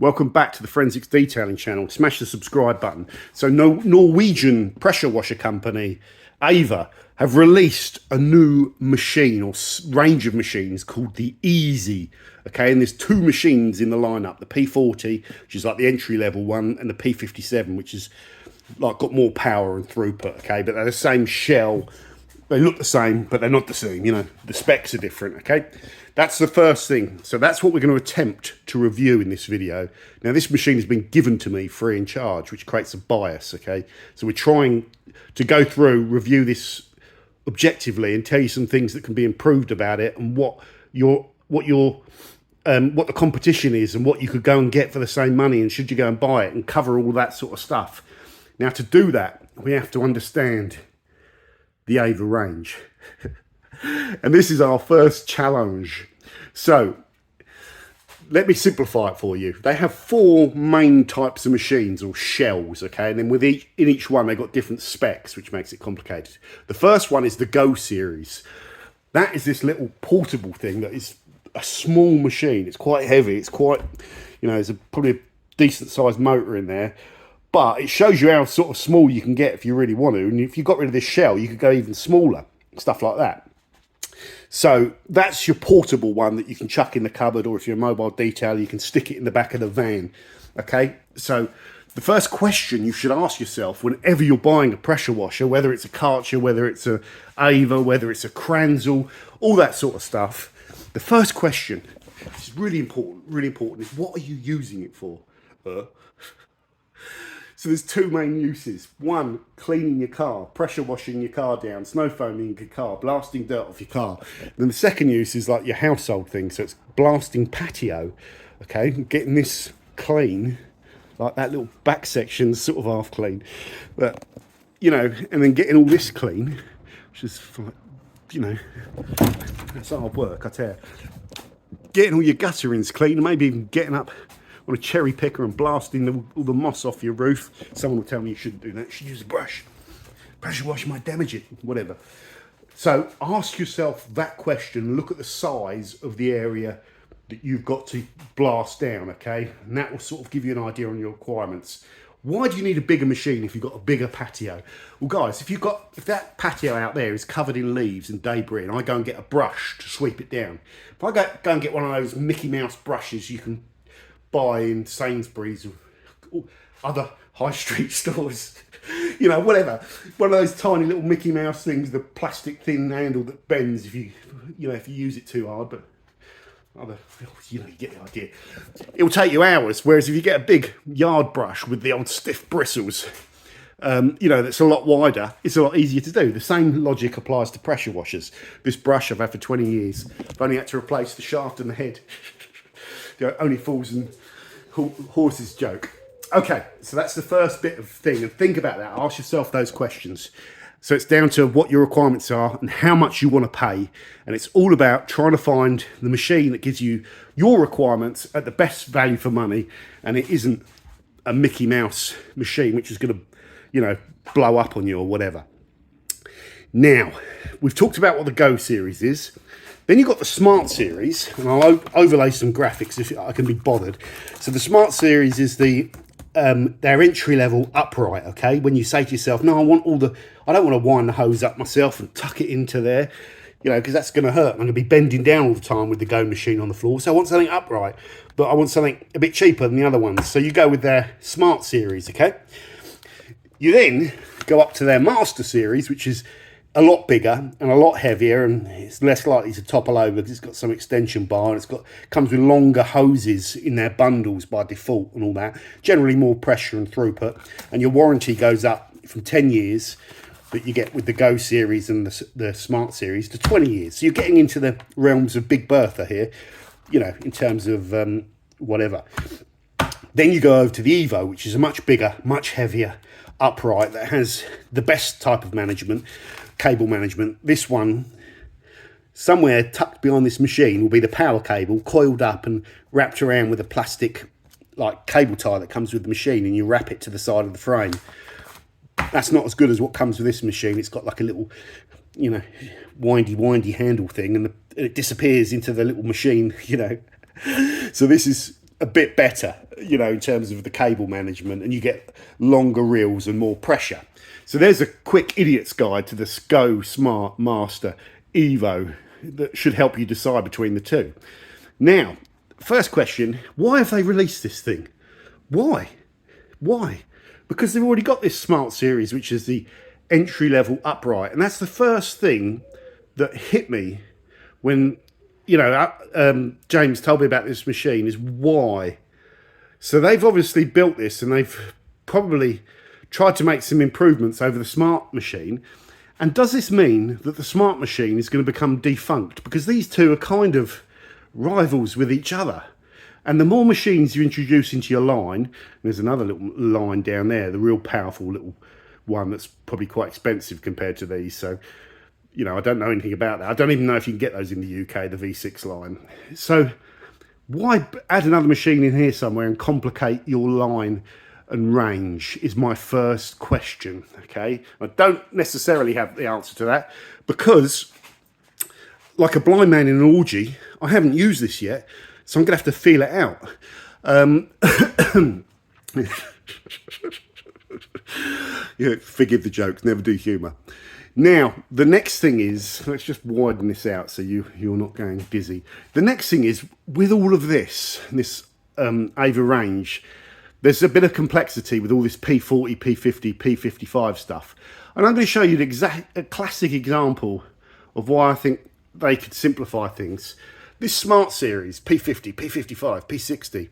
Welcome back to the Forensics Detailing channel. Smash the subscribe button. So Norwegian pressure washer company, Ava, have released a new machine or range of machines called the Easy. Okay, and there's two machines in the lineup, the P40, which is like the entry level one, and the P57, which is like got more power and throughput. Okay, but they're the same shell. They look the same, but they're not the same. You know, the specs are different. Okay, that's the first thing. So that's what we're going to attempt to review in this video. Now, this machine has been given to me free in charge, which creates a bias. Okay, so we're trying to go through, review this objectively, and tell you some things that can be improved about it, and what the competition is, and what you could go and get for the same money, and should you go and buy it, and cover all that sort of stuff. Now, to do that, we have to understand the Ava range. And this is our first challenge. So let me simplify it for you. They have four main types of machines or shells, okay? And then in each one, they've got different specs, which makes it complicated. The first one is the Go series. That is this little portable thing that is a small machine. It's quite heavy. It's quite, you know, there's probably a decent sized motor in there. But it shows you how sort of small you can get if you really want to. And if you got rid of this shell, you could go even smaller, stuff like that. So that's your portable one that you can chuck in the cupboard, or if you're a mobile detailer, you can stick it in the back of the van. Okay, so the first question you should ask yourself whenever you're buying a pressure washer, whether it's a Karcher, whether it's a Ava, whether it's a Kranzel, all that sort of stuff, the first question, which is really important, is what are you using it for? So there's two main uses. One, cleaning your car, pressure washing your car down, snow foaming your car, blasting dirt off your car. And then the second use is like your household thing. So it's blasting patio, okay? Getting this clean, like that little back section sort of half clean. But, you know, and then getting all this clean, which is, you know, it's hard work, I tell you. Getting all your gutterings clean, and maybe even getting up on a cherry picker and blasting all the moss off your roof. Someone will tell me you shouldn't do that. You should use a brush. Pressure wash might damage it, whatever. So ask yourself that question. Look at the size of the area that you've got to blast down, okay? And that will sort of give you an idea on your requirements. Why do you need a bigger machine if you've got a bigger patio? Well, guys, if that patio out there is covered in leaves and debris, and I go and get a brush to sweep it down, if I go and get one of those Mickey Mouse brushes you can buy in Sainsbury's or other high street stores, you know, whatever, one of those tiny little Mickey Mouse things, the plastic thin handle that bends if you use it too hard, but you know, you get the idea. It will take you hours, whereas if you get a big yard brush with the old stiff bristles, you know, that's a lot wider, it's a lot easier to do. The same logic applies to pressure washers. This brush I've had for 20 years. I've only had to replace the shaft and the head. You know, only fools and horses joke. Okay, so that's the first bit of thing, and think about that. Ask yourself those questions. So it's down to what your requirements are and how much you want to pay, and it's all about trying to find the machine that gives you your requirements at the best value for money, and it isn't a Mickey Mouse machine which is going to, you know, blow up on you or whatever. Now, we've talked about what the Go series is. Then you've got the Smart series, and I'll overlay some graphics if I can be bothered. So the Smart series is their entry-level upright, okay? When you say to yourself, no, I don't want to wind the hose up myself and tuck it into there, you know, because that's going to hurt. I'm going to be bending down all the time with the Go machine on the floor. So I want something upright, but I want something a bit cheaper than the other ones. So you go with their Smart series, okay? You then go up to their Master series, which is a lot bigger and a lot heavier, and it's less likely to topple over because it's got some extension bar, and comes with longer hoses in their bundles by default and all that. Generally more pressure and throughput, and your warranty goes up from 10 years that you get with the Go series and the Smart series to 20 years. So you're getting into the realms of Big Bertha here, you know, in terms of whatever. Then you go over to the Evo, which is a much bigger, much heavier upright that has the best type of management, cable management. This one, somewhere tucked behind this machine, will be the power cable, coiled up and wrapped around with a plastic like cable tie that comes with the machine, and you wrap it to the side of the frame. That's not as good as what comes with this machine. It's got like a little, you know, windy handle thing, and it disappears into the little machine, you know. So this is a bit better, you know, in terms of the cable management, and you get longer reels and more pressure. So there's a quick idiot's guide to the SCO Smart Master Evo that should help you decide between the two. Now, first question, why have they released this thing? Why? Because they've already got this Smart Series, which is the entry-level upright. And that's the first thing that hit me when, you know, James told me about this machine, is why. So they've obviously built this, and they've probably tried to make some improvements over the Smart machine. And does this mean that the Smart machine is going to become defunct? Because these two are kind of rivals with each other. And the more machines you introduce into your line, there's another little line down there, the real powerful little one that's probably quite expensive compared to these. So, you know, I don't know anything about that. I don't even know if you can get those in the UK, the V6 line. So why add another machine in here somewhere and complicate your line and range is my first question, okay? I don't necessarily have the answer to that because, like a blind man in an orgy, I haven't used this yet, so I'm going to have to feel it out. Yeah, forgive the jokes, never do humour. Now, the next thing is, let's just widen this out so you're not going dizzy. The next thing is, with all of this Ava range, there's a bit of complexity with all this P40, P50, P55 stuff. And I'm going to show you a classic example of why I think they could simplify things. This Smart Series, P50, P55, P60.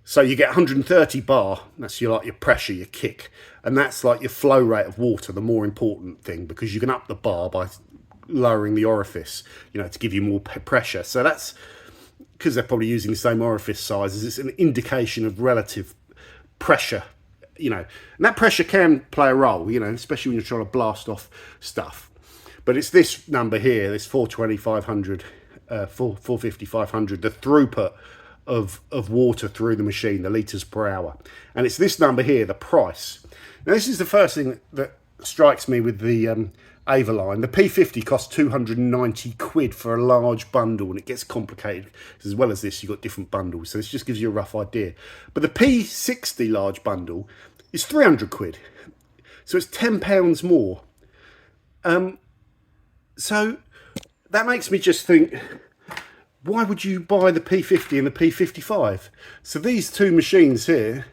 So you get 130 bar, that's your pressure, your kick. And that's like your flow rate of water, the more important thing, because you can up the bar by lowering the orifice, you know, to give you more pressure. So that's, because they're probably using the same orifice sizes, it's an indication of relative pressure, you know, and that pressure can play a role, you know, especially when you're trying to blast off stuff. But it's this number here, this 420, 500, 450, 500, the throughput of water through the machine, the litres per hour. And it's this number here, the price. Now, this is the first thing that strikes me with the Ava line. The P50 costs 290 quid for a large bundle, and it gets complicated. As well as this, you've got different bundles, so this just gives you a rough idea. But the P60 large bundle is 300 quid, so it's £10 more. So that makes me just think, why would you buy the P50 and the P55? So these two machines here,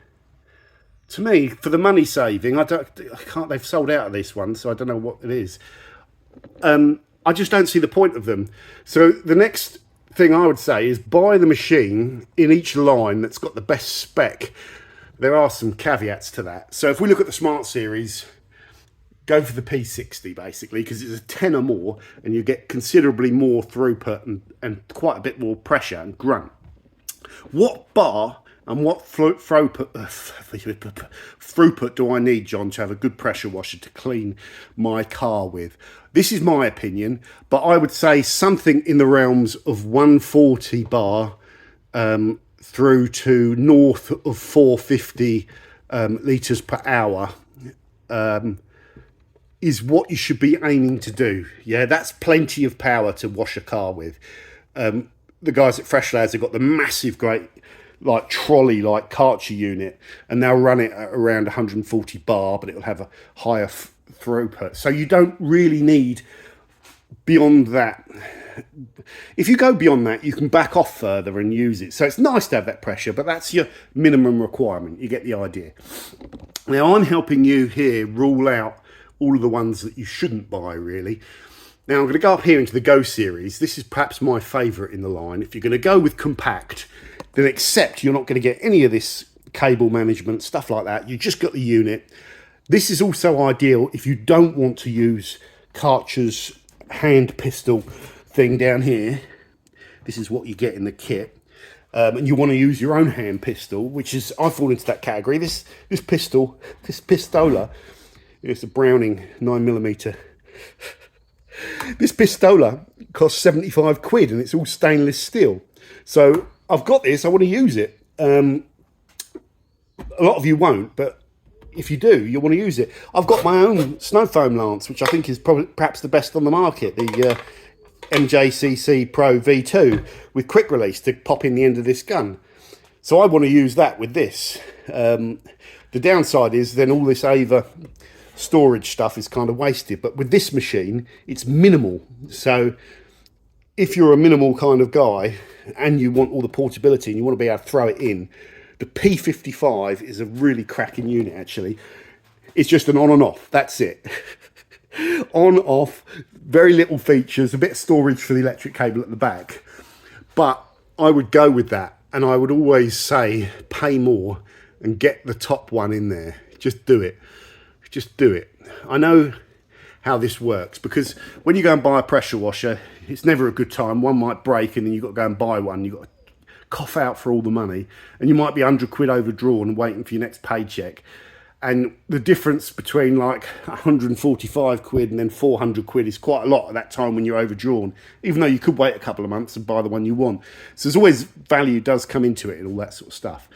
to me, for the money saving, they've sold out of this one, so I don't know what it is. I just don't see the point of them. So the next thing I would say is buy the machine in each line that's got the best spec. There are some caveats to that. So if we look at the Smart Series, go for the P60 basically, because it's a tenner more and you get considerably more throughput and quite a bit more pressure and grunt. What bar and what throughput do I need, John, to have a good pressure washer to clean my car with? This is my opinion, but I would say something in the realms of 140 bar through to north of 450 litres per hour is what you should be aiming to do. Yeah, that's plenty of power to wash a car with. The guys at Fresh Lads have got the massive, great, like trolley, like Karcher unit, and they'll run it at around 140 bar, but it'll have a higher throughput. So you don't really need beyond that. If you go beyond that, you can back off further and use it. So it's nice to have that pressure, but that's your minimum requirement. You get the idea. Now I'm helping you here rule out all of the ones that you shouldn't buy, really. Now I'm going to go up here into the Go series. This is perhaps my favourite in the line. If you're going to go with compact, then accept you're not going to get any of this cable management, stuff like that. You just got the unit. This is also ideal if you don't want to use Karcher's hand pistol thing down here. This is what you get in the kit. And you want to use your own hand pistol, which is, I fall into that category. This Pistola, it's a Browning 9mm. This Pistola costs 75 quid and it's all stainless steel. So I've got this, I want to use it. A lot of you won't, but if you do, you want to use it. I've got my own snow foam lance, which I think is perhaps the best on the market, the MJCC Pro V2 with quick release to pop in the end of this gun. So I want to use that with this. The downside is then all this Ava storage stuff is kind of wasted. But with this machine, it's minimal. So if you're a minimal kind of guy and you want all the portability and you want to be able to throw it in, the P55 is a really cracking unit actually. It's just an on and off, that's it. On, off, very little features, a bit of storage for the electric cable at the back. But I would go with that, and I would always say pay more and get the top one in there. Just do it. Just do it. I know how this works, because when you go and buy a pressure washer, it's never a good time. One might break and then you've got to go and buy one. You've got to cough out for all the money, and you might be 100 quid overdrawn and waiting for your next paycheck. And the difference between like 145 quid and then 400 quid is quite a lot at that time when you're overdrawn, even though you could wait a couple of months and buy the one you want. So there's always value does come into it and all that sort of stuff.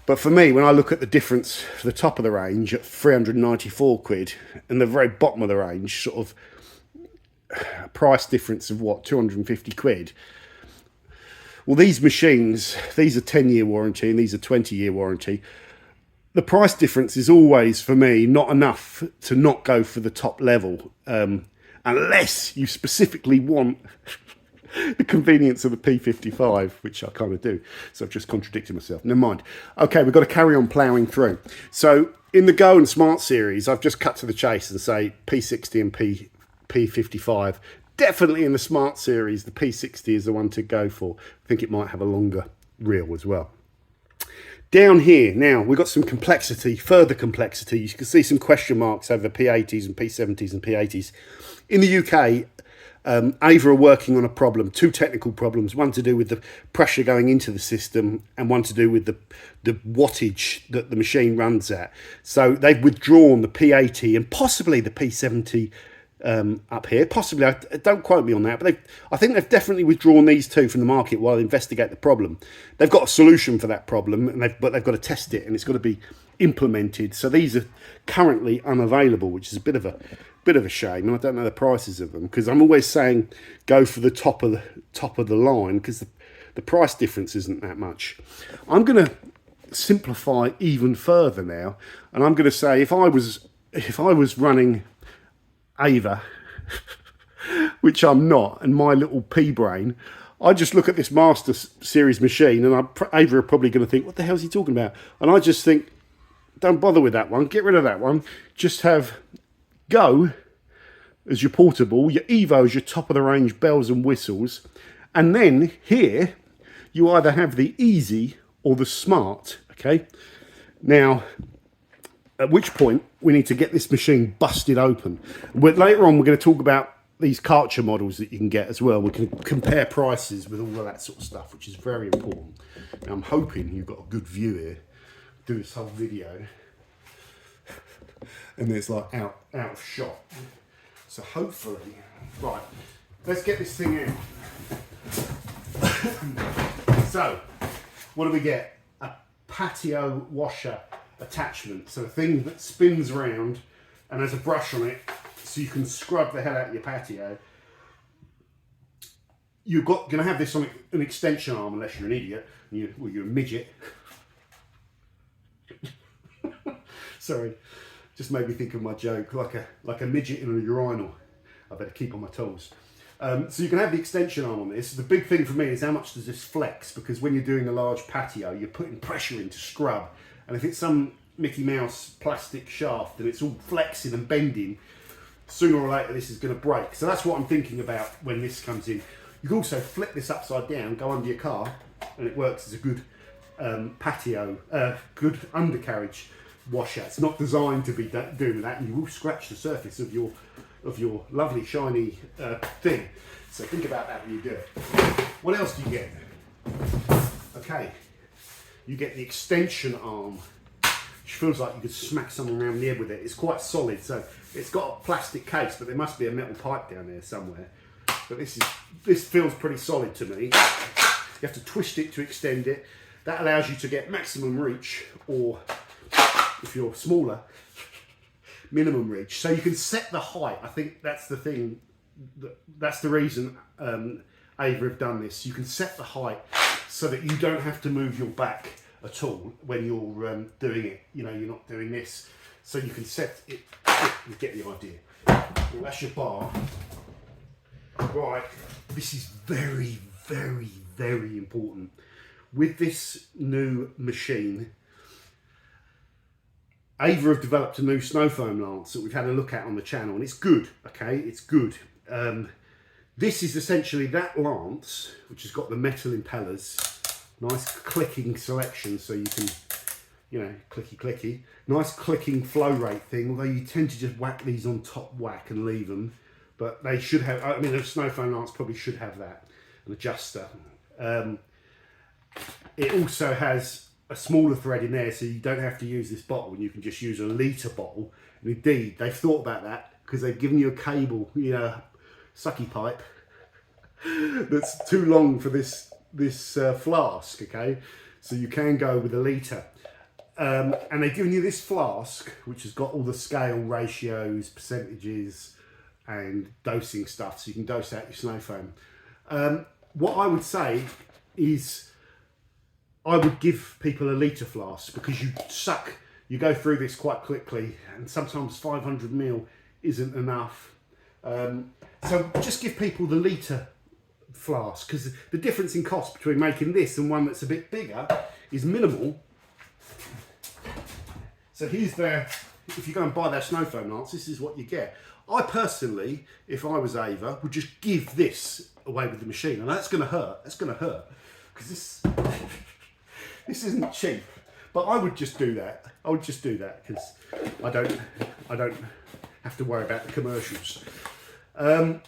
But for me, when I look at the difference for the top of the range at 394 quid and the very bottom of the range, sort of price difference of what, 250 quid. Well, these machines, these are 10-year warranty and these are 20-year warranty. The price difference is always, for me, not enough to not go for the top level, unless you specifically want the convenience of the P55, which I kind of do. So I've just contradicted myself. Never mind. Okay, we've got to carry on ploughing through. So in the Go and Smart series, I've just cut to the chase and say P60 and P55. Definitely in the Smart series, the P60 is the one to go for. I think it might have a longer reel as well. Down here, now, we've got some complexity, further complexity. You can see some question marks over P80s and P70s and P80s. In the UK, Ava are working on a problem, two technical problems, one to do with the pressure going into the system and one to do with the wattage that the machine runs at. So they've withdrawn the P80 and possibly the P70 up here. Possibly, don't quote me on that, but I think they've definitely withdrawn these two from the market while they investigate the problem. They've got a solution for that problem, and but they've got to test it, and it's got to be implemented. So these are currently unavailable, which is a bit of a shame. And I don't know the prices of them, because I'm always saying go for the top of the line, because the price difference isn't that much. I'm going to simplify even further now, and I'm going to say if I was running Ava, which I'm not, and my little pea brain, I just look at this Master Series machine and Ava are probably going to think, what the hell is he talking about? And I just think, don't bother with that one, get rid of that one, just have Go as your portable, your Evo as your top of the range bells and whistles, and then here you either have the Easy or the Smart, okay? Now, at which point we need to get this machine busted open. Later on, we're going to talk about these Karcher models that you can get as well. We can compare prices with all of that sort of stuff, which is very important. Now, I'm hoping you've got a good view here. Do this whole video, and it's like out of shot. So hopefully, right, let's get this thing in. So, what do we get? A patio washer attachment, so a thing that spins around and has a brush on it so you can scrub the hell out of your patio. You're going to have this on an extension arm, unless you're an idiot, you're a midget. Sorry, just made me think of my joke, like a midget in a urinal. I better keep on my toes. So you can have the extension arm on this. The big thing for me is how much does this flex, because when you're doing a large patio, you're putting pressure in to scrub. And if it's some Mickey Mouse plastic shaft and it's all flexing and bending, sooner or later this is going to break. So that's what I'm thinking about when this comes in. You can also flip this upside down, go under your car, and it works as a good good undercarriage washer. It's not designed to be doing that, and you will scratch the surface of your lovely shiny thing. So think about that when you do it. What else do you get? Okay. You get the extension arm, which feels like you could smack someone around the head with it. It's quite solid, so it's got a plastic case, but there must be a metal pipe down there somewhere. But this feels pretty solid to me. You have to twist it to extend it. That allows you to get maximum reach, or if you're smaller, minimum reach. So you can set the height. I think that's the thing. That's the reason Ava have done this. You can set the height so that you don't have to move your back at all when you're doing it. You know, you're not doing this, so you can set it. You get the idea. Well, that's your bar. Right, this is very, very, very important. With this new machine, Ava have developed a new snow foam lance that we've had a look at on the channel, and it's good, okay, it's good. This is essentially that lance, which has got the metal impellers, nice clicking selection so you can, you know, clicky clicky, nice clicking flow rate thing, although you tend to just whack these on top whack and leave them, but they should have, I mean, a snow foam lance probably should have that, an adjuster. It also has a smaller thread in there, so you don't have to use this bottle and you can just use a litre bottle. And indeed, they've thought about that because they've given you a cable, you know, sucky pipe that's too long for this flask, okay? So you can go with a litre. And they've given you this flask, which has got all the scale ratios, percentages, and dosing stuff, so you can dose out your snow foam. What I would say is I would give people a litre flask, because you go through this quite quickly, and sometimes 500 ml isn't enough. So just give people the litre flask, because the difference in cost between making this and one that's a bit bigger is minimal. So here's their, if you go and buy their snow foam lance, this is what you get. I personally, if I was Ava, would just give this away with the machine. And that's going to hurt. That's going to hurt. Because this isn't cheap. But I would just do that. I would just do that because I don't have to worry about the commercials. Now,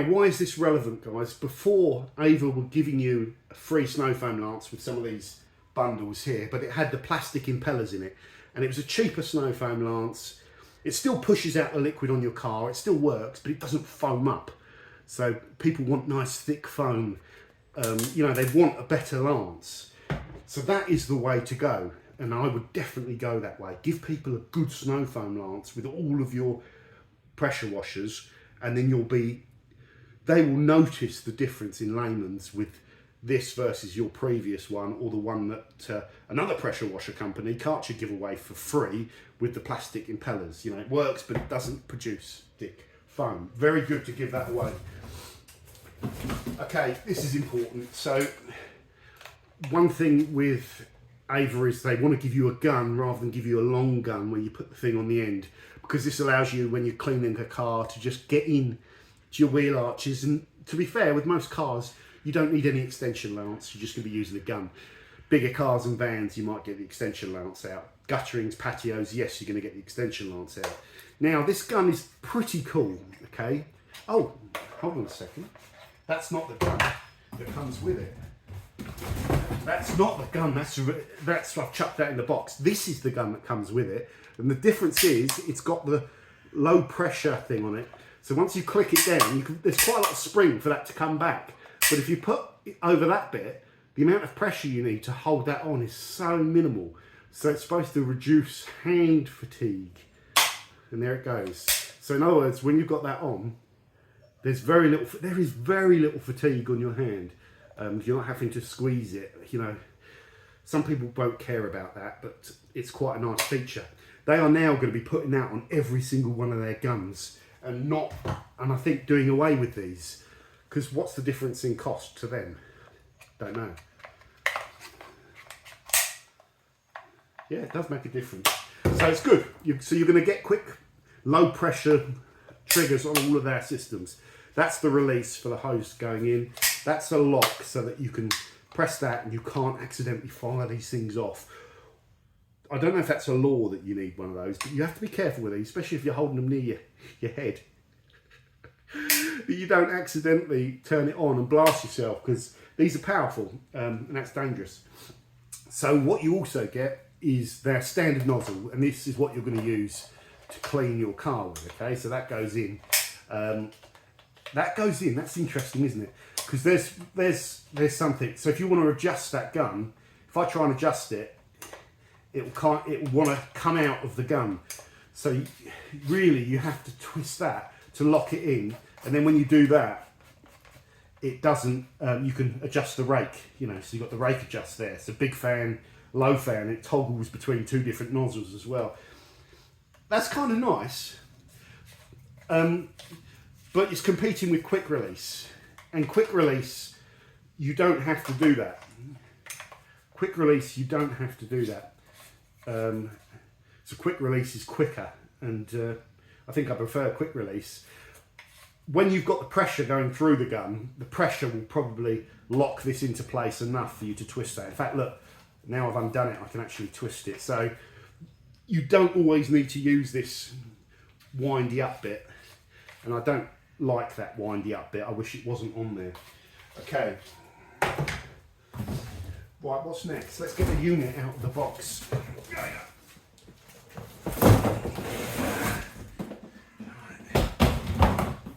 why is this relevant, guys? Before, Ava were giving you a free snow foam lance with some of these bundles here, but it had the plastic impellers in it. And it was a cheaper snow foam lance. It still pushes out the liquid on your car, it still works, but it doesn't foam up. So people want nice thick foam, you know, they want a better lance. So that is the way to go, and I would definitely go that way. Give people a good snow foam lance with all of your pressure washers, and then they will notice the difference in layman's with this versus your previous one, or the one that another pressure washer company, Karcher, give away for free with the plastic impellers. You know, it works, but it doesn't produce thick foam. Very good to give that away. Okay, this is important. So one thing with Ava is they want to give you a gun rather than give you a long gun where you put the thing on the end, because this allows you, when you're cleaning a car, to just get in to your wheel arches. And to be fair, with most cars, you don't need any extension lance, you're just going to be using a gun. Bigger cars and vans, you might get the extension lance out. Gutterings, patios, yes, you're going to get the extension lance out. Now, this gun is pretty cool, okay? Oh, hold on a second. That's not the gun that comes with it. That's not the gun, that's I've chucked that in the box. This is the gun that comes with it. And the difference is, it's got the low pressure thing on it. So once you click it down, there's quite a lot of spring for that to come back. But if you put it over that bit, the amount of pressure you need to hold that on is so minimal. So it's supposed to reduce hand fatigue. And there it goes. So in other words, when you've got that on, there is very little fatigue on your hand. You're not having to squeeze it. You know, some people won't care about that, but it's quite a nice feature. They are now going to be putting that on every single one of their guns, and I think doing away with these. Because what's the difference in cost to them? Don't know. Yeah, it does make a difference. So it's good. So you're going to get quick, low pressure triggers on all of their systems. That's the release for the hose going in. That's a lock so that you can press that and you can't accidentally fire these things off. I don't know if that's a law that you need one of those, but you have to be careful with these, especially if you're holding them near your head. That you don't accidentally turn it on and blast yourself, because these are powerful, and that's dangerous. So what you also get is their standard nozzle, and this is what you're going to use to clean your car with, okay? So that goes in. That's interesting, isn't it? Because there's something. So if you want to adjust that gun, if I try and adjust it, it will want to come out of the gun. So really you have to twist that to lock it in, and then when you do that, it doesn't, you can adjust the rake, you know, so you've got the rake adjust there. So big fan, low fan, it toggles between two different nozzles as well. That's kind of nice, but it's competing with quick release. And quick release, you don't have to do that. Quick release, you don't have to do that. So quick release is quicker, and I think I prefer quick release. When you've got the pressure going through the gun, the pressure will probably lock this into place enough for you to twist that. In fact, look, now I've undone it, I can actually twist it. So you don't always need to use this windy up bit, and I don't like that windy up bit. I wish it wasn't on there. Okay. Right, what's next? Let's get the unit out of the box.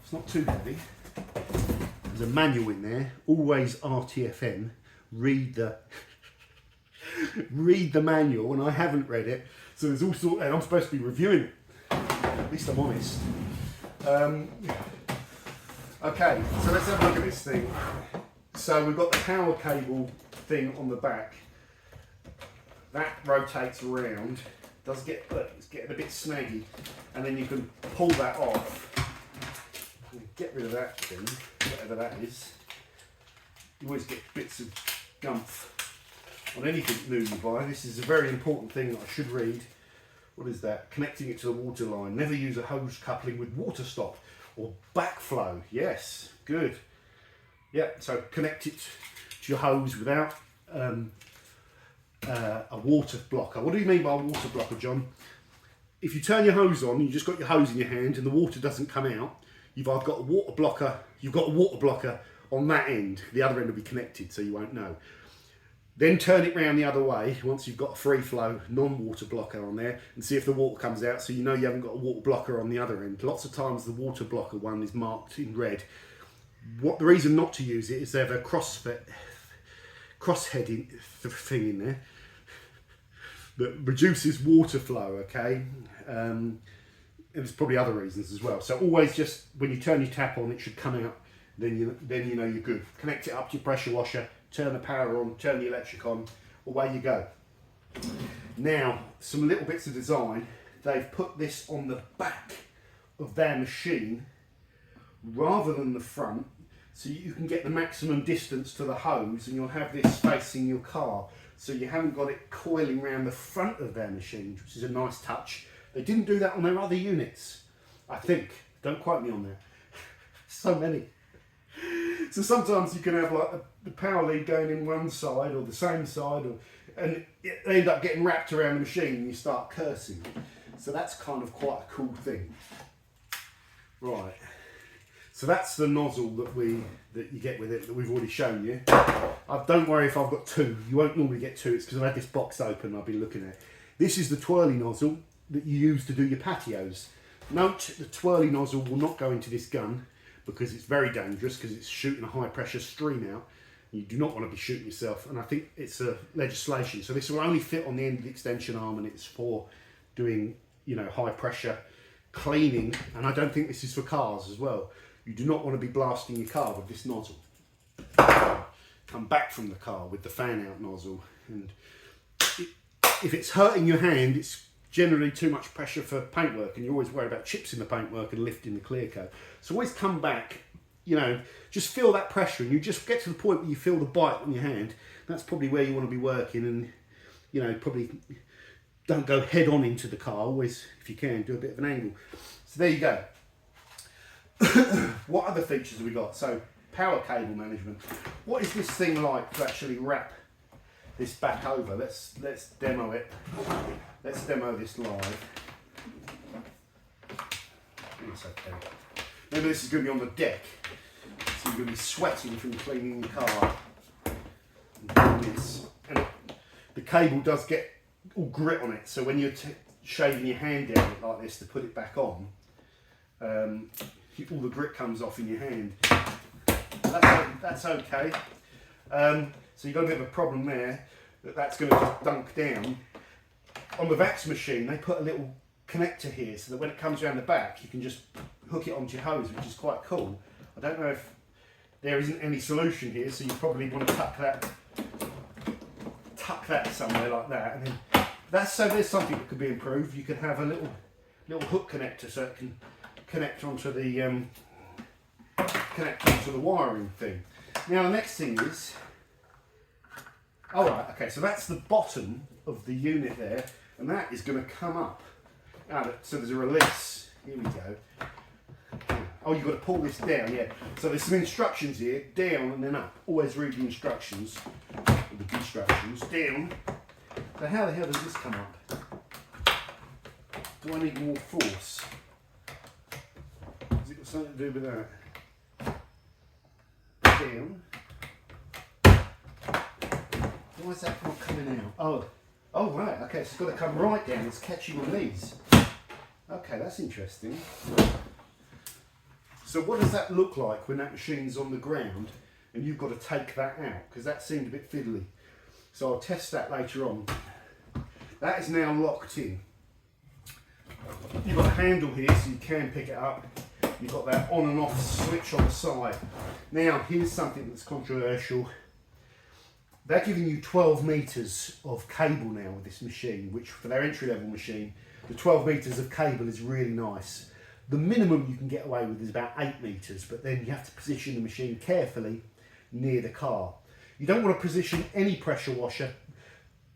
It's not too heavy. There's a manual in there. Always RTFM. Read the manual, and I haven't read it. So there's all sorts, and I'm supposed to be reviewing it. At least I'm honest. Okay, so let's have a look at this thing. So we've got the power cable thing on the back. That rotates around. Does get, look, it's getting a bit snaggy, and then you can pull that off. Get rid of that thing, whatever that is. You always get bits of gumph on anything new you buy. This is a very important thing that I should read. What is that? Connecting it to the water line. Never use a hose coupling with water stop or backflow. Yes, good. Yeah, so connect it to your hose without a water blocker. What do you mean by a water blocker, John? If you turn your hose on, you just got your hose in your hand and the water doesn't come out, you've either got a water blocker, on that end, the other end will be connected so you won't know. Then turn it round the other way once you've got a free flow non-water blocker on there and see if the water comes out so you know you haven't got a water blocker on the other end. Lots of times the water blocker one is marked in red. The reason not to use it is they have a cross-heading thing in there that reduces water flow, okay? And there's probably other reasons as well. So always just, when you turn your tap on, it should come out, then you know you're good. Connect it up to your pressure washer, turn the power on, turn the electric on, away you go. Now, some little bits of design. They've put this on the back of their machine rather than the front, so you can get the maximum distance to the hose and you'll have this facing your car. So you haven't got it coiling around the front of their machine, which is a nice touch. They didn't do that on their other units, I think. Don't quote me on that. So many. So sometimes you can have like the power lead going in one side or the same side, and they end up getting wrapped around the machine and you start cursing. So that's kind of quite a cool thing. Right. So that's the nozzle that you get with it that we've already shown you. Don't worry if I've got two. You won't normally get two. It's because I've had this box open and I've been looking at it. This is the twirly nozzle that you use to do your patios. Note the twirly nozzle will not go into this gun because it's very dangerous because it's shooting a high pressure stream out. You do not want to be shooting yourself, and I think it's a legislation. So this will only fit on the end of the extension arm, and it's for doing, you know, high pressure cleaning, and I don't think this is for cars as well. You do not want to be blasting your car with this nozzle. Come back from the car with the fan out nozzle, and if it's hurting your hand, it's generally too much pressure for paintwork, and you're always worried about chips in the paintwork and lifting the clear coat. So always come back, you know, just feel that pressure, and you just get to the point where you feel the bite on your hand. That's probably where you want to be working, and, you know, probably don't go head on into the car. Always, if you can, do a bit of an angle. So there you go. What other features have we got? So power cable management. What is this thing like to actually wrap this back over? Let's demo it. Let's demo this live. It's okay. Remember, this is going to be on the deck, so you're going to be sweating from cleaning the car. And doing this, and the cable does get all grit on it. So when you're shaving your hand down it like this to put it back on, all the grit comes off in your hand. That's okay. So you've got a bit of a problem there, that's going to just dunk down. On the Vax machine, they put a little connector here so that when it comes around the back, you can just hook it onto your hose, which is quite cool. I don't know if there isn't any solution here, so you probably want to tuck that somewhere like that, and then so there's something that could be improved. You could have a little hook connector so it can connect onto the wiring thing. Now the next thing is, alright, okay, so that's the bottom of the unit there, and that is going to come up. So there's a release. Here we go. Oh, you've got to pull this down, yeah. So there's some instructions here, down and then up. Always read the instructions, the instructions, down. So how the hell does this come up? Do I need more force? Has it got something to do with that? Down. Why is that not coming out? Oh right, okay, so it's got to come right down. It's catching on these. Okay, that's interesting. So what does that look like when that machine's on the ground and you've got to take that out? Because that seemed a bit fiddly. So I'll test that later on. That is now locked in. You've got a handle here so you can pick it up. You've got that on and off switch on the side. Now here's something that's controversial. They're giving you 12 metres of cable now with this machine, which for their entry level machine, the 12 metres of cable is really nice. The minimum you can get away with is about 8 metres, but then you have to position the machine carefully near the car. You don't want to position any pressure washer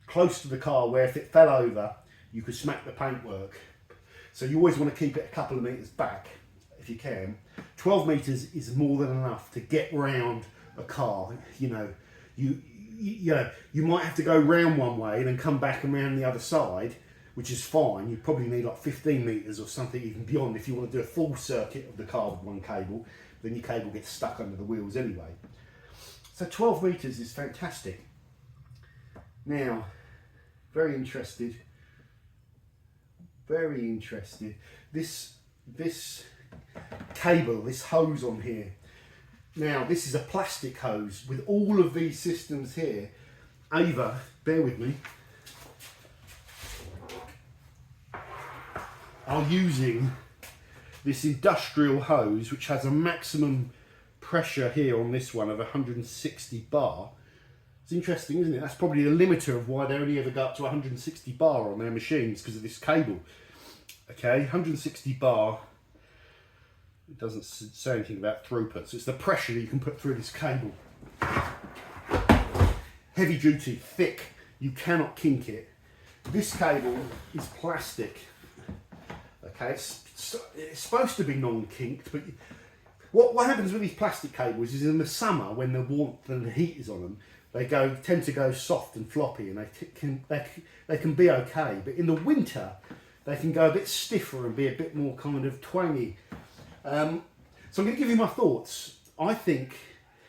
close to the car where if it fell over, you could smack the paintwork. So you always want to keep it a couple of metres back if you can. 12 metres is more than enough to get round a car. You know, you might have to go round one way and then come back and round the other side, which is fine. You probably need like 15 metres or something even beyond if you want to do a full circuit of the car with one cable. Then your cable gets stuck under the wheels anyway. So 12 metres is fantastic. Now, very interested. This cable, this hose on here. Now, this is a plastic hose with all of these systems here. Ava, bear with me, are using this industrial hose which has a maximum pressure here on this one of 160 bar. It's interesting, isn't it? That's probably the limiter of why they only ever go up to 160 bar on their machines, because of this cable. Okay, 160 bar. It doesn't say anything about throughput, so it's the pressure that you can put through this cable. Heavy duty, thick, you cannot kink it. This cable is plastic. Okay, it's supposed to be non-kinked, but what happens with these plastic cables is in the summer when the warmth and the heat is on them, they tend to go soft and floppy, and they can be okay. But in the winter, they can go a bit stiffer and be a bit more kind of twangy. So I'm going to give you my thoughts. I think,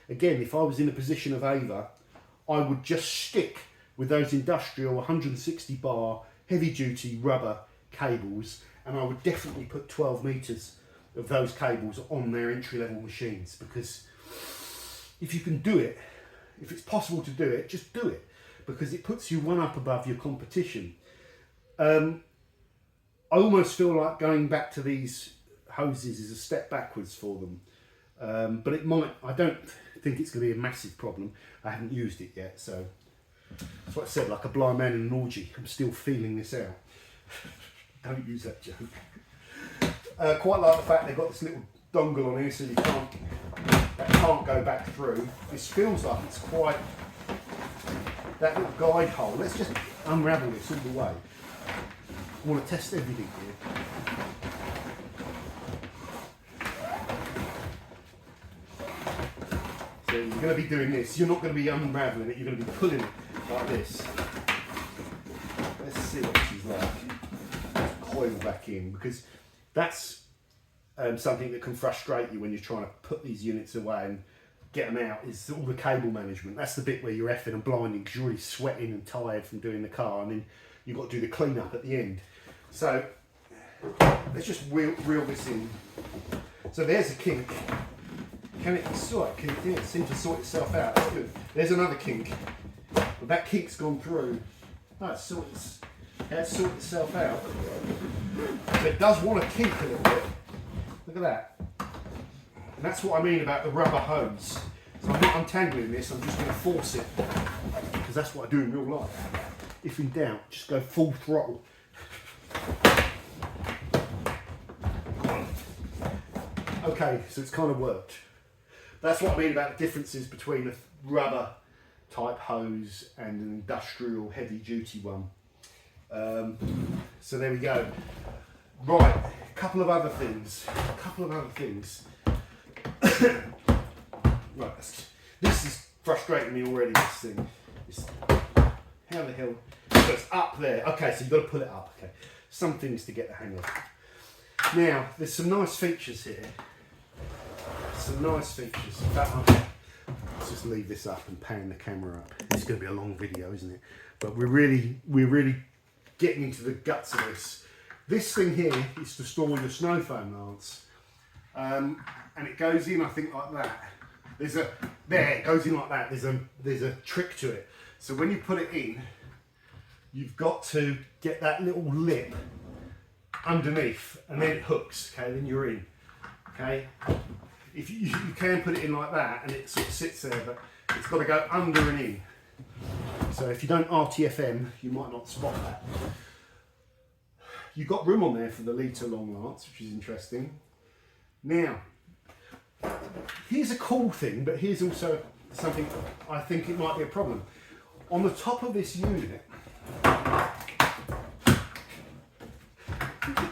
again, if I was in the position of Ava, I would just stick with those industrial 160 bar heavy duty rubber cables, and I would definitely put 12 metres of those cables on their entry level machines, because if you can do it, if it's possible to do it, just do it, because it puts you one up above your competition. I almost feel like going back to these hoses is a step backwards for them, but it might. I don't think it's going to be a massive problem. I haven't used it yet, so that's what I said, like a blind man in an orgy. I'm still feeling this out. Don't use that joke. Quite like the fact they've got this little dongle on here, so that can't go back through. This feels like it's quite that little guide hole. Let's just unravel this all the way. I want to test everything here. So you're going to be doing this. You're not going to be unraveling it. You're going to be pulling it like this. Let's see what she's like. Just coil back in, because that's something that can frustrate you when you're trying to put these units away and get them out, is all the cable management. That's the bit where you're effing and blinding because you're really sweating and tired from doing the car, and then you've got to do the clean up at the end. So let's just reel this in. So there's a kink. Can it sort? Can it seem to sort itself out? That's good. There's another kink. But that kink's gone through. Oh, it's sorted itself out. So it does want to kink a little bit. Look at that. And that's what I mean about the rubber hose. So I'm not untangling this, I'm just going to force it, because that's what I do in real life. If in doubt, just go full throttle. Okay, so it's kind of worked. That's what I mean about the differences between a rubber type hose and an industrial heavy duty one. So there we go. Right, a couple of other things. Right, this is frustrating me already, this thing. How the hell? So it's up there. Okay, so you've got to pull it up. Okay, some things to get the hang of. Now, there's some nice features here. In fact, let's just leave this up and pan the camera up. It's going to be a long video, isn't it? But we're really getting into the guts of this. This thing here is to store your snow foam lance, and it goes in, I think, like that. It goes in like that. There's a trick to it. So when you put it in, you've got to get that little lip underneath, and then it hooks. Okay, then you're in. Okay. If you can put it in like that, and it sort of sits there, but it's got to go under and in. So if you don't RTFM, you might not spot that. You've got room on there for the litre long lance, which is interesting. Now, here's a cool thing, but here's also something I think it might be a problem. On the top of this unit, get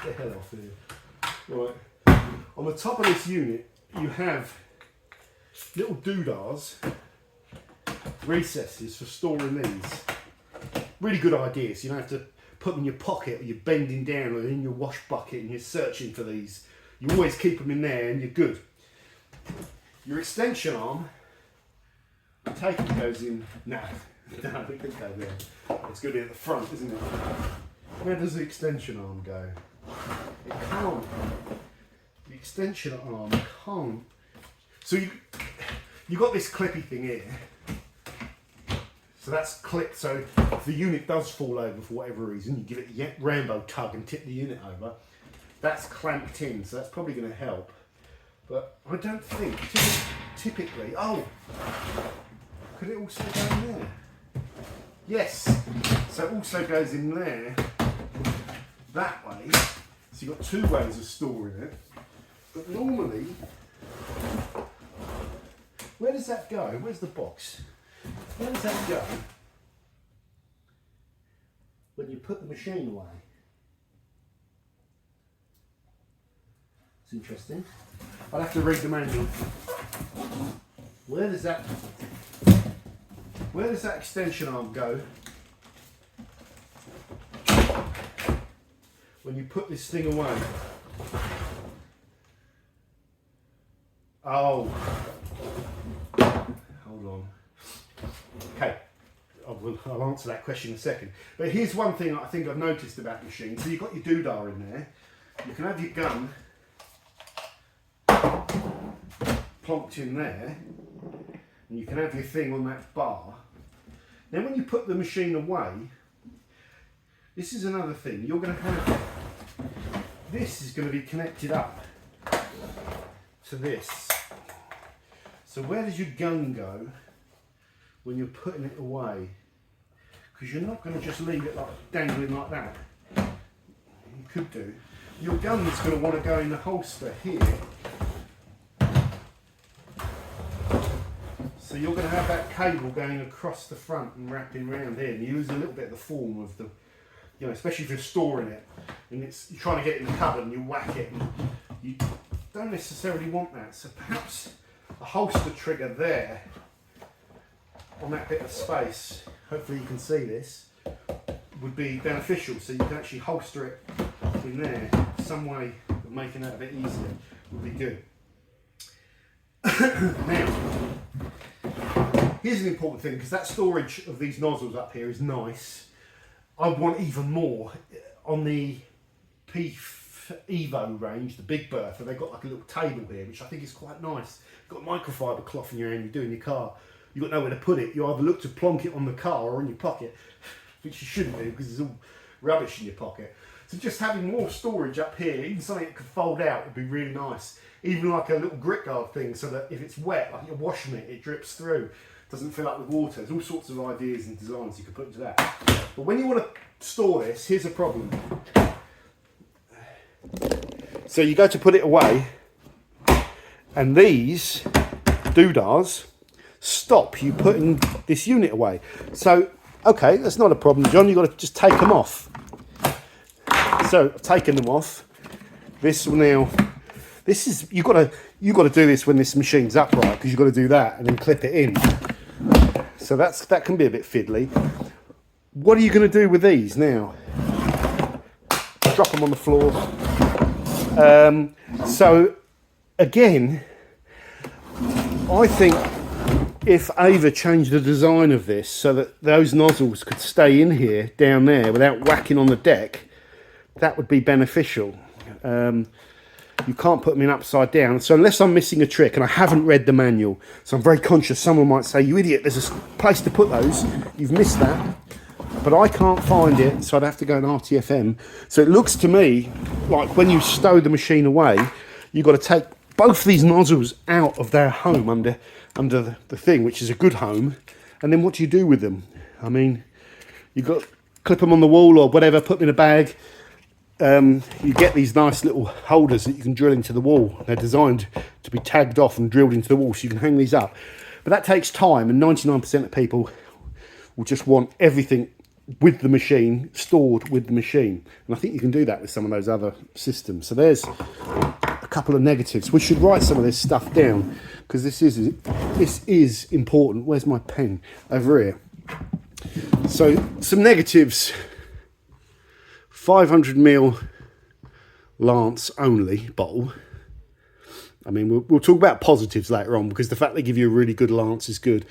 the hell off here. Right. On the top of this unit, you have little doodahs, recesses for storing these. Really good ideas. You don't have to put them in your pocket, or you're bending down, or in your wash bucket and you're searching for these. You always keep them in there and you're good. Your extension arm, I take it goes in, no, it could go there. It's going to be at the front, isn't it? Where does the extension arm go? It can't. The extension arm can't. So you've got this clippy thing here. So that's clipped, so if the unit does fall over for whatever reason, you give it a Rambo tug and tip the unit over. That's clamped in, so that's probably going to help. But I don't think, typically, oh, could it also go in there? Yes, so it also goes in there, that way. So you've got two ways of storing it. But normally, where does that go? Where's the box? Where does that go when you put the machine away? It's interesting. I'll have to read the manual. Where does that extension arm go when you put this thing away? Oh, hold on. Okay, I'll answer that question in a second. But here's one thing I think I've noticed about machines. So you've got your doodah in there. You can have your gun plonked in there, and you can have your thing on that bar. Then when you put the machine away, this is another thing. You're going to have, this is going to be connected up to this. So where does your gun go when you're putting it away? Because you're not going to just leave it like dangling like that. You could do. Your gun's going to want to go in the holster here. So you're going to have that cable going across the front and wrapping around here, and you lose a little bit of the form of the, you know, especially if you're storing it and you're trying to get it in the cupboard and you whack it, and you don't necessarily want that. So perhaps a holster trigger there on that bit of space, hopefully you can see this, would be beneficial. So you can actually holster it in there. Some way of making that a bit easier would be good. Now, here's an important thing, because that storage of these nozzles up here is nice. I want even more. On the PEEF Evo range, the Big Bertha, they've got like a little table here, which I think is quite nice. You've got microfiber cloth in your hand, you're doing your car. You've got nowhere to put it. You either look to plonk it on the car or in your pocket, which you shouldn't do because it's all rubbish in your pocket. So just having more storage up here, even something that could fold out, would be really nice. Even like a little grit guard thing, so that if it's wet, like you're washing it, it drips through, doesn't fill up with water. There's all sorts of ideas and designs you could put into that. But when you want to store this, here's a problem. So you go to put it away, and these doodahs stop you putting this unit away. So, okay, that's not a problem, John. You've got to just take them off. So I've taken them off. This will now. This is you've got to do this when this machine's upright, because you've got to do that and then clip it in. So that can be a bit fiddly. What are you going to do with these now? Drop them on the floor. So again, I think if Ava changed the design of this so that those nozzles could stay in here, down there, without whacking on the deck, that would be beneficial. You can't put them in upside down. So unless I'm missing a trick, and I haven't read the manual, so I'm very conscious someone might say, you idiot, there's a place to put those. You've missed that. But I can't find it, so I'd have to go in RTFM. So it looks to me like when you stow the machine away, you've got to take both these nozzles out of their home under the thing, which is a good home. And then what do you do with them? I mean, you've got to clip them on the wall or whatever, put them in a bag. You get these nice little holders that you can drill into the wall. They're designed to be tagged off and drilled into the wall, so you can hang these up. But that takes time, and 99% of people will just want everything with the machine, stored with the machine. And I think you can do that with some of those other systems. So there's a couple of negatives. We should write some of this stuff down, because this is important. Where's my pen? Over here. So some negatives. 500ml Lance only bottle. I mean, we'll talk about positives later on, because the fact they give you a really good Lance is good.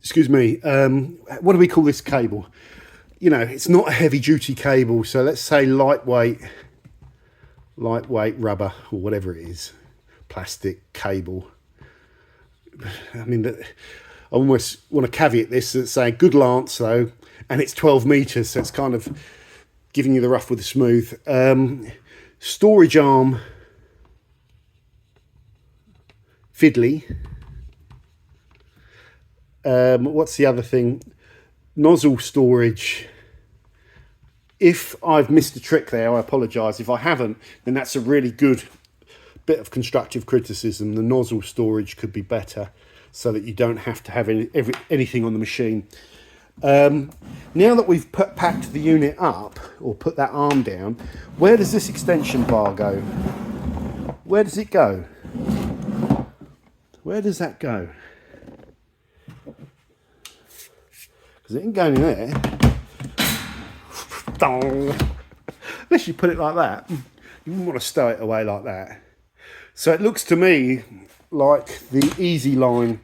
Excuse me. What do we call this cable? You know, it's not a heavy duty cable. So let's say lightweight rubber or whatever it is. Plastic cable. I mean, I almost want to caveat this at saying good Lance though, and it's 12 meters. So it's kind of giving you the rough with the smooth. Storage arm, fiddly. What's the other thing? Nozzle storage. If I've missed a trick there, I apologise. If I haven't, then that's a really good bit of constructive criticism. The nozzle storage could be better, so that you don't have to have anything on the machine. Now that we've packed the unit up, or put that arm down, where does this extension bar go? Where does it go? Where does that go? Because it ain't going in there. Unless you put it like that. You wouldn't want to stow it away like that. So it looks to me like the Easy Line.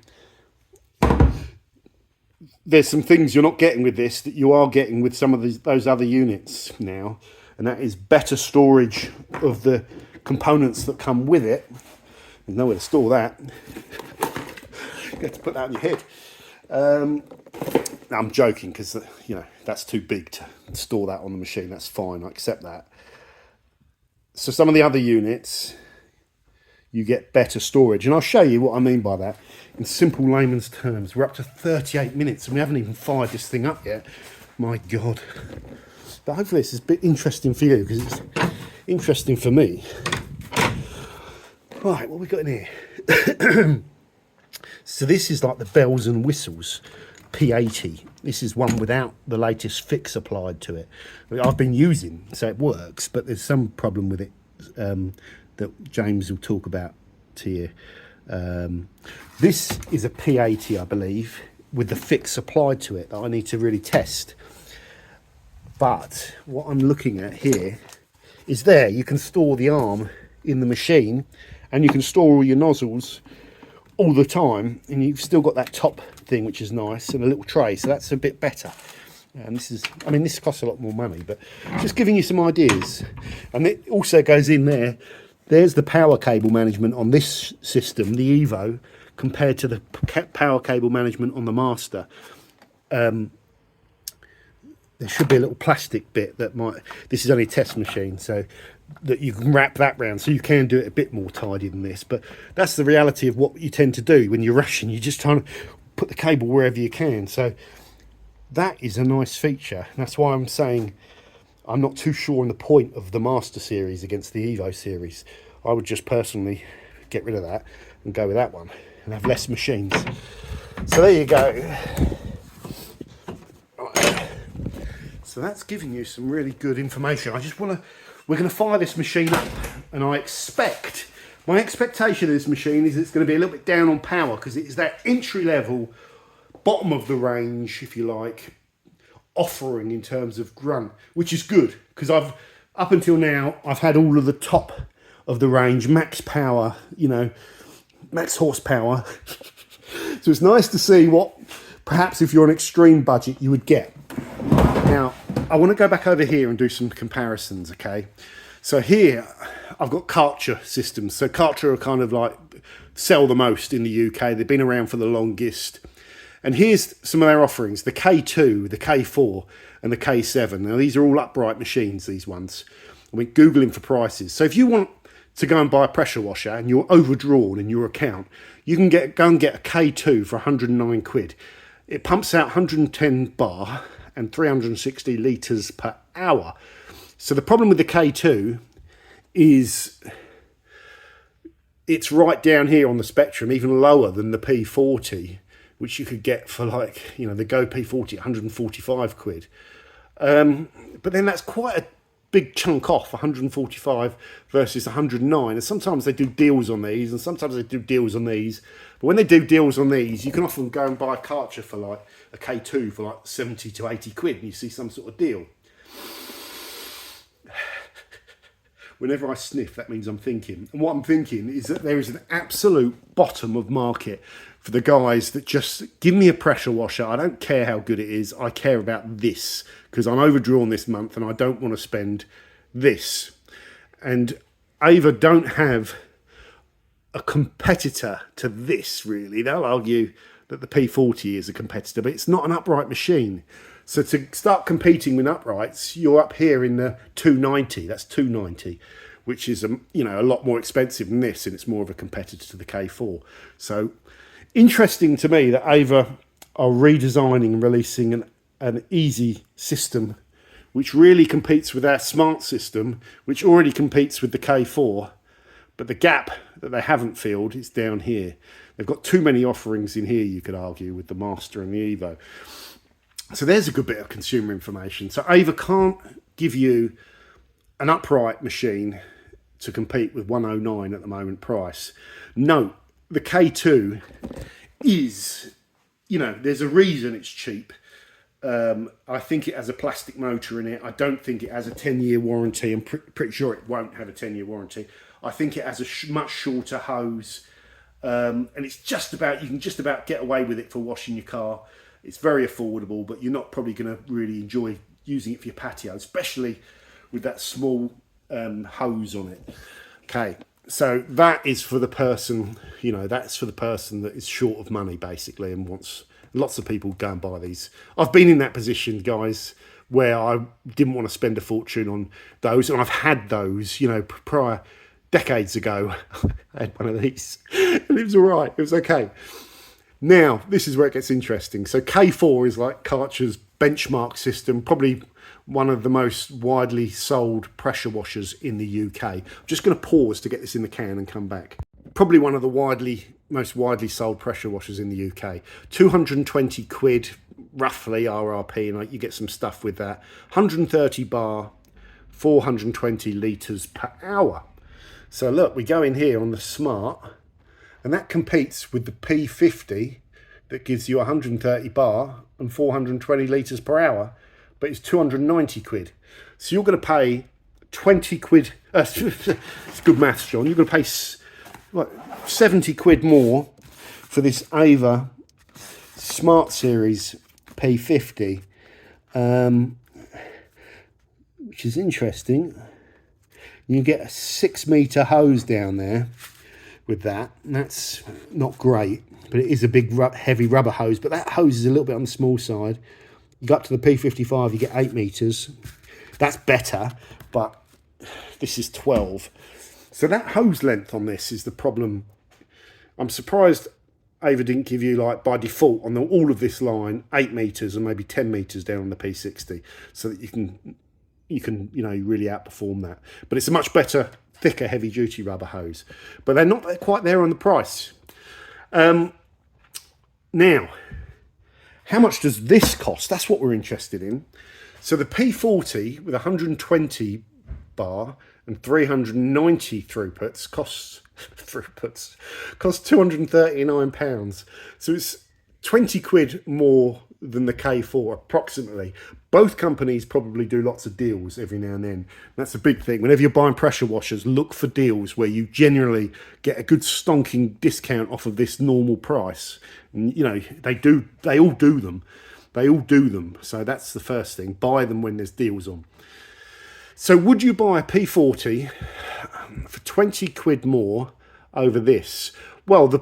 There's some things you're not getting with this that you are getting with some of those other units now, and that is better storage of the components that come with it. There's nowhere to store that. You have to put that on your head. No, I'm joking, because you know that's too big to store that on the machine. That's fine, I accept that. So some of the other units, you get better storage, and I'll show you what I mean by that in simple layman's terms. We're up to 38 minutes and we haven't even fired this thing up yet. My God. But hopefully this is a bit interesting for you, because it's interesting for me. Right, what have we got in here? So this is like the bells and whistles P80. This is one without the latest fix applied to it. I've been using, so it works, but there's some problem with it that James will talk about to you. This is a P80, I believe, with the fix applied to it that I need to really test. But what I'm looking at here is there. You can store the arm in the machine, and you can store all your nozzles all the time, and you've still got that top thing, which is nice, and a little tray, so that's a bit better. And this is, I mean, this costs a lot more money, but just giving you some ideas. And it also goes in there. There's the power cable management on this system, the Evo, compared to the power cable management on the Master. There's there should be a little plastic bit that might, this is only a test machine, so that you can wrap that round, so you can do it a bit more tidy than this. But that's the reality of what you tend to do when you're rushing. You're just trying to put the cable wherever you can. So that is a nice feature. That's why I'm saying I'm not too sure on the point of the Master Series against the Evo Series. I would just personally get rid of that and go with that one and have less machines. So there you go. Right. So that's giving you some really good information. I just want to, we're going to fire this machine up, and I expect, my expectation of this machine is it's going to be a little bit down on power, because it is that entry level, bottom of the range, if you like, offering in terms of grunt, which is good, because I've, up until now, I've had all of the top of the range, max power, you know, max horsepower. So it's nice to see what, perhaps if you're on extreme budget, you would get. Now, I want to go back over here and do some comparisons, okay? So here, I've got Karcher systems. So Karcher are kind of like, sell the most in the UK. They've been around for the longest. And here's some of their offerings. The K2, the K4, and the K7. Now, these are all upright machines, these ones. I mean, Googling for prices. So if you want to go and buy a pressure washer and you're overdrawn in your account, you can go and get a K2 for 109 quid. It pumps out 110 bar and 360 litres per hour. So the problem with the K2 is it's right down here on the spectrum, even lower than the P40, which you could get for, like, you know, the Go P40, 145 quid. But then that's quite a big chunk off, 145 versus 109. And sometimes they do deals on these, and sometimes they do deals on these. But when they do deals on these, you can often go and buy a Karcher for like a K2 for like 70 to 80 quid, and you see some sort of deal. Whenever I sniff, that means I'm thinking. And what I'm thinking is that there is an absolute bottom of market for the guys that just give me a pressure washer. I don't care how good it is. I care about this, because I'm overdrawn this month and I don't want to spend this. And Ava don't have a competitor to this, really. They'll argue that the P40 is a competitor, but it's not an upright machine. So to start competing with uprights, you're up here in the 290. That's 290, which is a lot more expensive than this, and it's more of a competitor to the K4. So interesting to me that Ava are redesigning and releasing an easy system, which really competes with our smart system, which already competes with the K4. But the gap that they haven't filled is down here. They've got too many offerings in here, you could argue, with the Master and the Evo. So there's a good bit of consumer information. So Ava can't give you an upright machine to compete with 109 at the moment price. No, the K2 is, there's a reason it's cheap. I think it has a plastic motor in it. I don't think it has a 10-year warranty. I'm pretty sure it won't have a 10-year warranty. I think it has a much shorter hose. And it's you can just about get away with it for washing your car. It's very affordable, but you're not probably going to really enjoy using it for your patio, especially with that small hose on it. Okay, so that is for the person, that's for the person that is short of money, basically, and wants. Lots of people go and buy these. I've been in that position, guys, where I didn't want to spend a fortune on those, and I've had those, prior decades ago. I had one of these, and it was all right. It was okay. Now, this is where it gets interesting. So K4 is like Karcher's benchmark system, probably one of the most widely sold pressure washers in the UK. I'm just going to pause to get this in the can and come back. Probably one of the most widely sold pressure washers in the UK. 220 quid, roughly, RRP, and you get some stuff with that. 130 bar, 420 litres per hour. So look, we go in here on the Smart, and that competes with the P50 that gives you 130 bar and 420 litres per hour, but it's 290 quid. So you're going to pay 20 quid. It's good maths, John. You're going to pay 70 quid more for this Ava Smart Series P50, which is interesting. You get a 6 metre hose down there with that, and that's not great, but it is a big heavy rubber hose, but that hose is a little bit on the small side. You go up to the P55, you get 8 meters. That's better, but this is 12. So that hose length on this is the problem. I'm surprised Ava didn't give you, like, by default on all of this line 8 meters and maybe 10 meters down on the P60, so that you can you know, really outperform that. But it's a much better, thicker, heavy duty rubber hose. But they're not quite there on the price. Now, how much does this cost? That's what we're interested in. So the P40 with 120 bar and 390 throughputs costs £239. So it's 20 quid more than the K4 approximately. Both companies probably do lots of deals every now and then. That's a big thing. Whenever you're buying pressure washers, look for deals where you generally get a good stonking discount off of this normal price. And, you know, they all do them. So that's the first thing. Buy them when there's deals on. So would you buy a P40 for 20 quid more over this? Well, the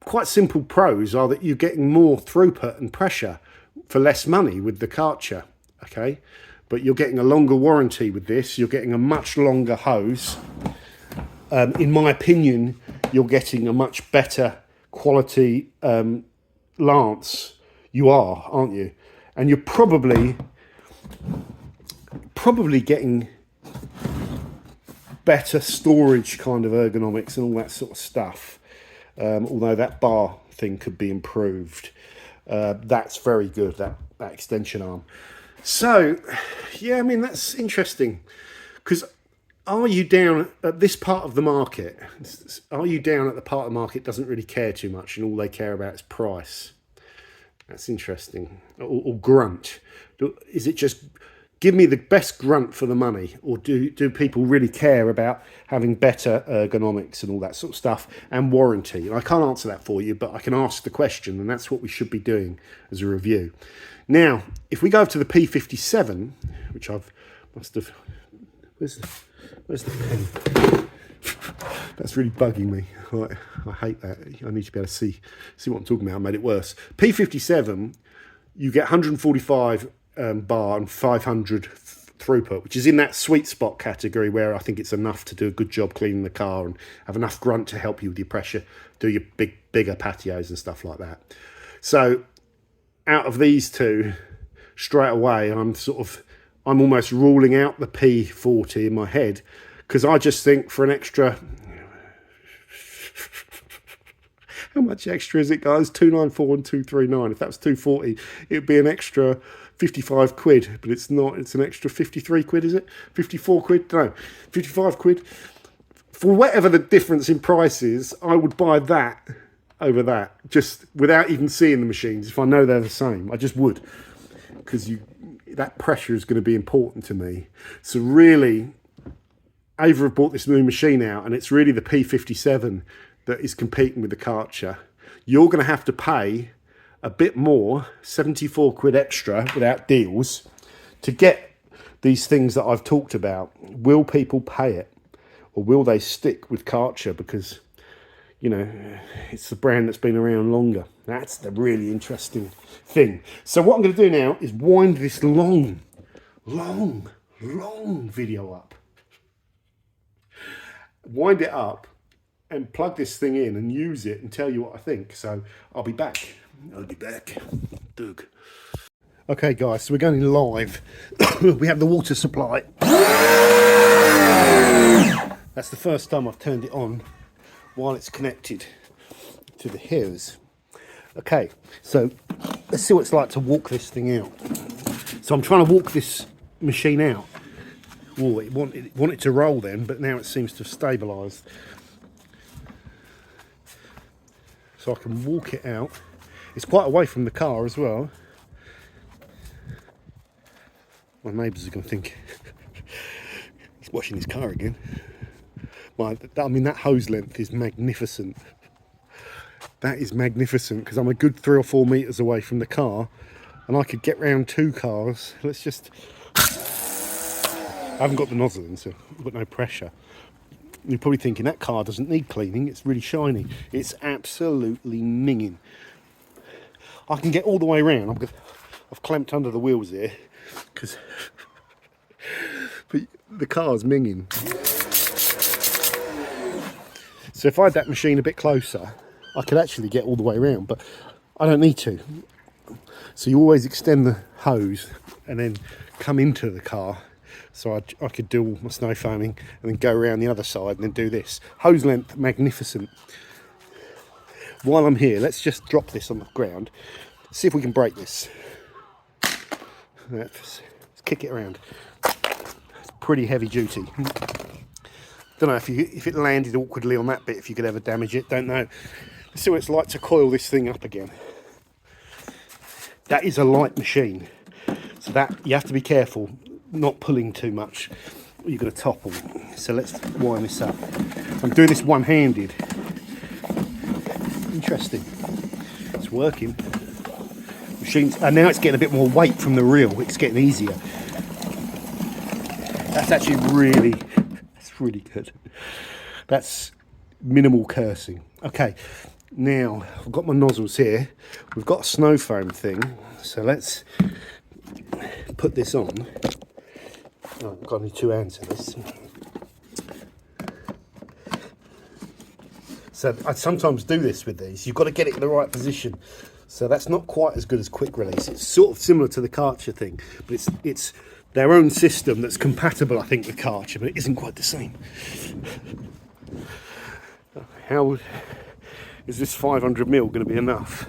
quite simple pros are that you're getting more throughput and pressure for less money with the Karcher, okay? But you're getting a longer warranty with this. You're getting a much longer hose. In my opinion, you're getting a much better quality lance. You are, aren't you? And you're probably getting better storage kind of ergonomics and all that sort of stuff. Although that bar thing could be improved. That's very good, that extension arm. So, yeah, I mean, that's interesting. Because are you down at this part of the market? Are you down at the part of the market that doesn't really care too much and all they care about is price? That's interesting. Or grunt. Is it just give me the best grunt for the money, or do people really care about having better ergonomics and all that sort of stuff and warranty? And I can't answer that for you, but I can ask the question, and that's what we should be doing as a review. Now, if we go up to the P57, which where's the pen? That's really bugging me. I hate that. I need to be able to see what I'm talking about. I made it worse. P57, you get 145 bar and 500 throughput, which is in that sweet spot category where I think it's enough to do a good job cleaning the car and have enough grunt to help you with your pressure, do your bigger patios and stuff like that. So out of these two, straight away, I'm almost ruling out the P40 in my head, because I just think for an extra, how much extra is it, guys? 294 and 239. If that was 240, it'd be an extra 55 quid, but it's not. It's an extra 53 quid, is it? 54 quid? No, 55 quid. For whatever the difference in price is, I would buy that over that, just without even seeing the machines. If I know they're the same, I just would, because that pressure is going to be important to me. So really, Ava have bought this new machine out, and it's really the P57 that is competing with the Karcher. You're going to have to pay a bit more, 74 quid extra without deals, to get these things that I've talked about. Will people pay it, or will they stick with Karcher because, you know, it's the brand that's been around longer? That's the really interesting thing. So what I'm going to do now is wind this long video up. Wind it up and plug this thing in and use it and tell you what I think. So I'll be back. Doug. Okay, guys, so we're going live. We have the water supply. That's the first time I've turned it on while it's connected to the hose. Okay, so let's see what it's like to walk this thing out. So I'm trying to walk this machine out. Oh, it wanted to roll then, but now it seems to have stabilised. So I can walk it out. It's quite away from the car as well. My neighbours are going to think he's washing his car again. I mean, that hose length is magnificent. That is magnificent, because I'm a good 3 or 4 metres away from the car, and I could get round 2 cars. Let's just... I haven't got the nozzle in, so I've got no pressure. You're probably thinking that car doesn't need cleaning, it's really shiny. It's absolutely minging. I can get all the way around. I've I've clamped under the wheels here because the car's minging. So if I had that machine a bit closer, I could actually get all the way around, but I don't need to. So you always extend the hose and then come into the car. So I could do all my snow foaming and then go around the other side and then do this. Hose length, magnificent. While I'm here, let's just drop this on the ground. See if we can break this. Let's kick it around. It's pretty heavy duty. Don't know if it landed awkwardly on that bit, if you could ever damage it, don't know. Let's see what it's like to coil this thing up again. That is a light machine, so that you have to be careful not pulling too much, or you're going to topple. So let's wind this up. I'm doing this one-handed. Interesting. It's working. Machines, and now it's getting a bit more weight from the reel. It's getting easier. That's actually really good. That's minimal cursing. Okay, now I've got my nozzles here. We've got a snow foam thing, so let's put this on. Oh, I've got only 2 hands in this. So I sometimes do this with these. You've got to get it in the right position. So that's not quite as good as quick release. It's sort of similar to the Karcher thing, but it's their own system that's compatible, I think, with Karcher, but it isn't quite the same. How is this 500mm going to be enough?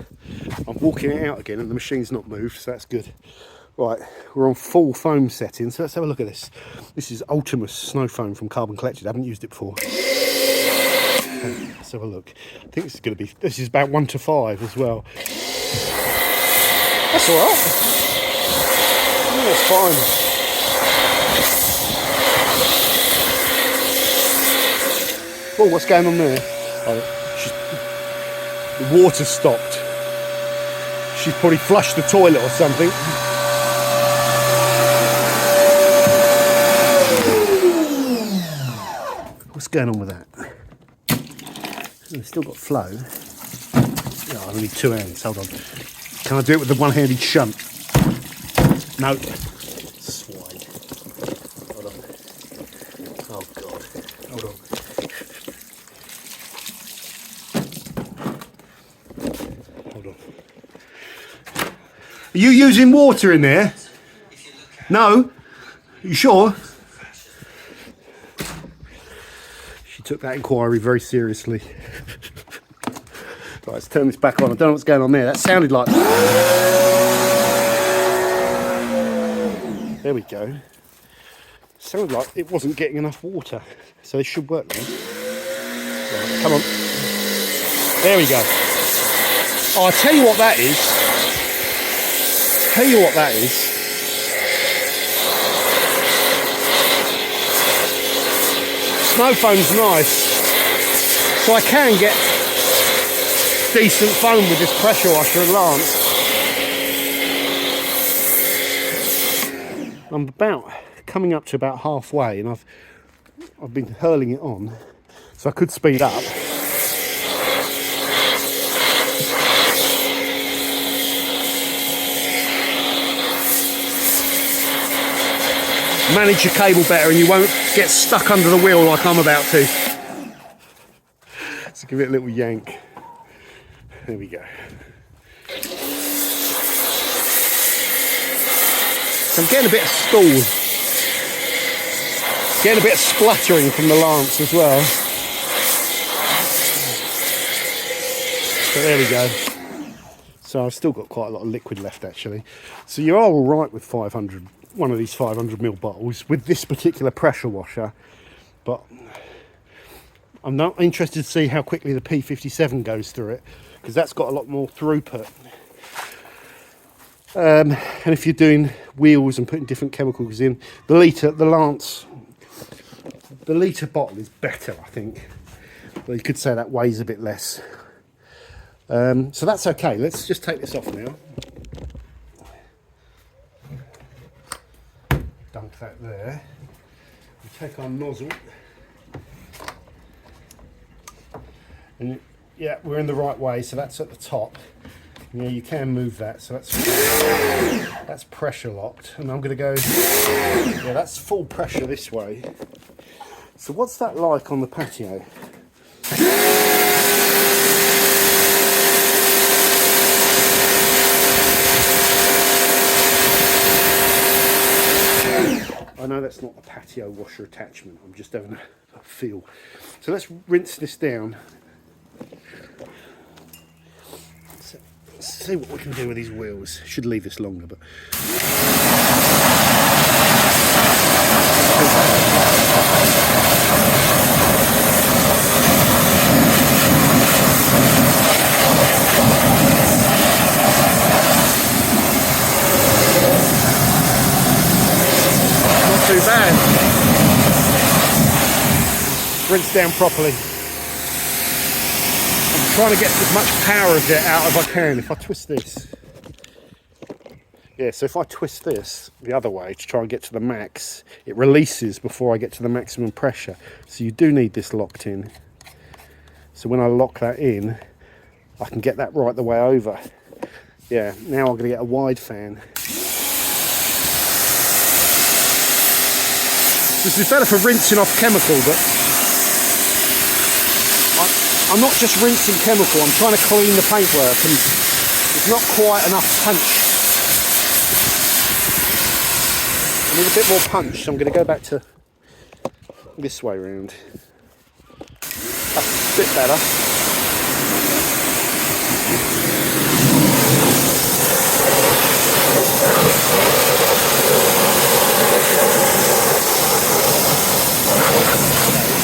I'm walking it out again and the machine's not moved, so that's good. Right, we're on full foam setting, so let's have a look at this. This is Ultimus snow foam from Carbon Collected. I haven't used it before. Let's have a look. I think this is about 1 to 5 as well. That's all right. Yeah, that's fine. Oh, what's going on there? Oh, the water stopped. She's probably flushed the toilet or something. What's going on with that? We've still got flow. Oh, I need 2 hands. Hold on. Can I do it with the one-handed shunt? No. Swine. Hold on. Oh God. Hold on. Hold on. Are you using water in there? No? Are you sure? She took that inquiry very seriously. Right, let's turn this back on. I don't know what's going on there. That sounded like... There we go. Sounded like it wasn't getting enough water. So it should work now. Right, come on. There we go. Oh, I'll tell you what that is. Snow foam's nice. So I can get decent foam with this pressure washer and lance. I'm about coming up to about halfway and I've been hurling it on, so I could speed up. Manage your cable better and you won't get stuck under the wheel like I'm about to. Let's give it a little yank. There we go. So I'm getting a bit of stall. Getting a bit of spluttering from the lance as well. But there we go. So I've still got quite a lot of liquid left actually. So you are all right with 500, one of these 500ml bottles with this particular pressure washer. But I'm not interested to see how quickly the P57 goes through it, because that's got a lot more throughput. And if you're doing wheels and putting different chemicals in, the litre bottle is better, I think. But you could say that weighs a bit less. So that's okay. Let's just take this off now. Dunk that there. We take our nozzle. And yeah, we're in the right way, so that's at the top. Yeah, you can move that, so that's pressure locked. And I'm going to go, yeah, that's full pressure this way. So what's that like on the patio? I know that's not a patio washer attachment, I'm just having a feel. So let's rinse this down. Let's see what we can do with these wheels. Should leave this longer, but... Not too bad. Rinse down properly. I'm trying to get as much power of it out as I can. If I twist this, yeah, so if I twist this the other way to try and get to the max, it releases before I get to the maximum pressure. So you do need this locked in. So when I lock that in, I can get that right the way over. Yeah, now I'm going to get a wide fan. This is better for rinsing off chemical, but I'm not just rinsing chemical, I'm trying to clean the paintwork and there's not quite enough punch. I need a bit more punch, so I'm going to go back to this way round. That's a bit better.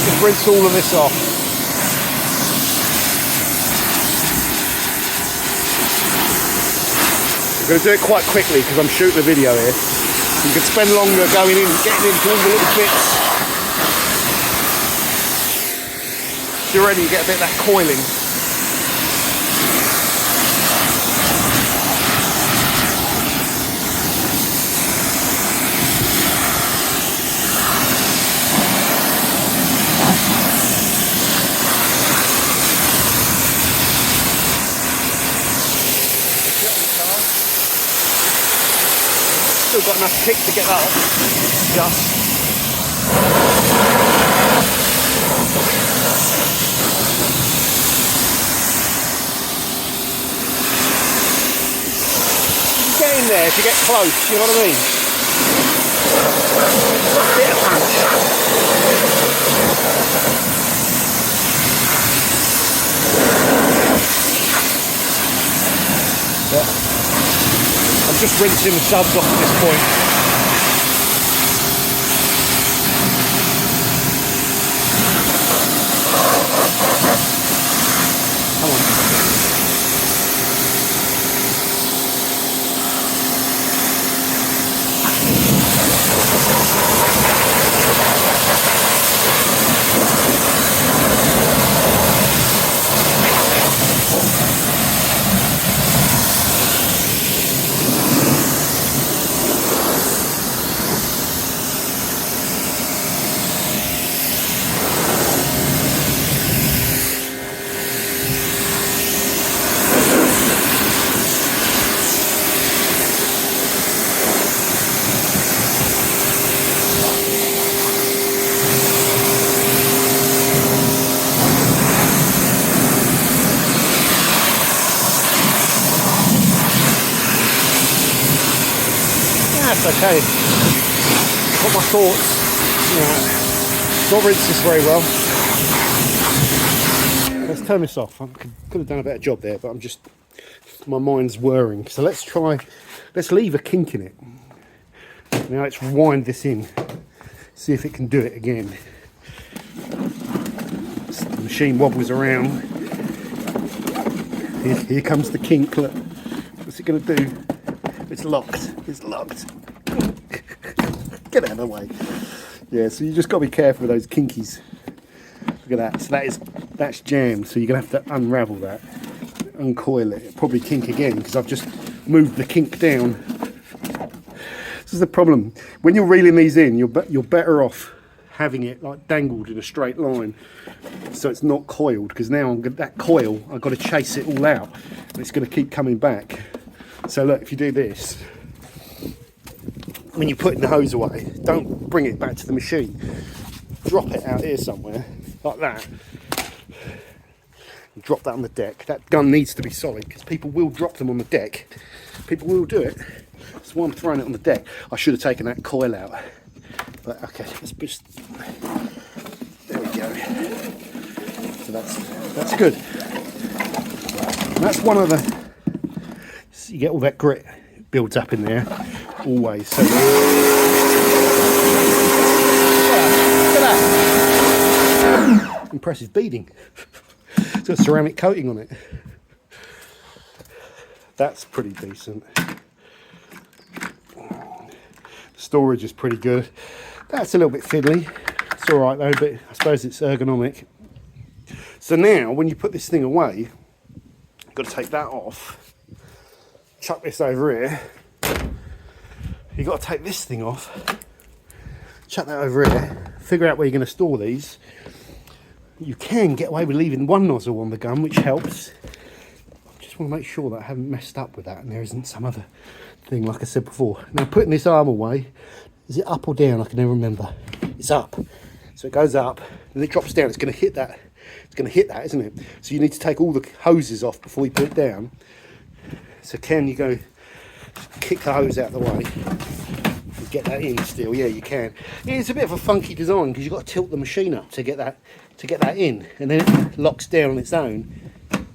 Just rinse all of this off. I'm going to do it quite quickly because I'm shooting a video here. You can spend longer going in, getting into all the little bits. So you're ready, you get a bit of that coiling. Still got enough kick to get that off. Just. You get in there if you get close, you know what I mean? A bit of punch. Yeah. I'm just rinsing the subs off at this point. Come on. That's okay. Got my thoughts. Yeah. Not rinsed this very well. Let's turn this off. I could have done a better job there, but I'm just, my mind's whirring. So let's leave a kink in it. Now let's wind this in. See if it can do it again. The machine wobbles around. Here comes the kink. Look. What's it going to do? It's locked. It's locked. Get out of the way. Yeah, so you just got to be careful with those kinkies. Look at that. So that's jammed. So you're going to have to unravel that, uncoil it. It'll probably kink again because I've just moved the kink down. This is the problem. When you're reeling these in, you're better off having it like dangled in a straight line, so it's not coiled, because now that coil, I've got to chase it all out and it's going to keep coming back. So look, if you do this, when you're putting the hose away, don't bring it back to the machine, drop it out here somewhere like that, and drop that on the deck. That gun needs to be solid, because people will drop them on the deck, people will do it. That's why I'm throwing it on the deck. I should have taken that coil out, but okay, let's just, there we go. So that's good. And that's one of the, so you get all that grit builds up in there always. So look at that. Impressive beading. It's got ceramic coating on it. That's pretty decent. Storage is pretty good. That's a little bit fiddly. It's all right though, but I suppose it's ergonomic. So now when you put this thing away, you've got to take that off, chuck this over here. You've got to take this thing off, chuck that over here, figure out where you're going to store these. You can get away with leaving one nozzle on the gun, which helps. I just want to make sure that I haven't messed up with that and there isn't some other thing like I said before. Now putting this arm away, is it up or down? I can never remember. It's up. So it goes up and it drops down. It's going to hit that. It's going to hit that, isn't it? So you need to take all the hoses off before you put it down. So can you go kick the hose out of the way and get that in still? Yeah, you can. It's a bit of a funky design because you've got to tilt the machine up to get that in, and then it locks down on its own.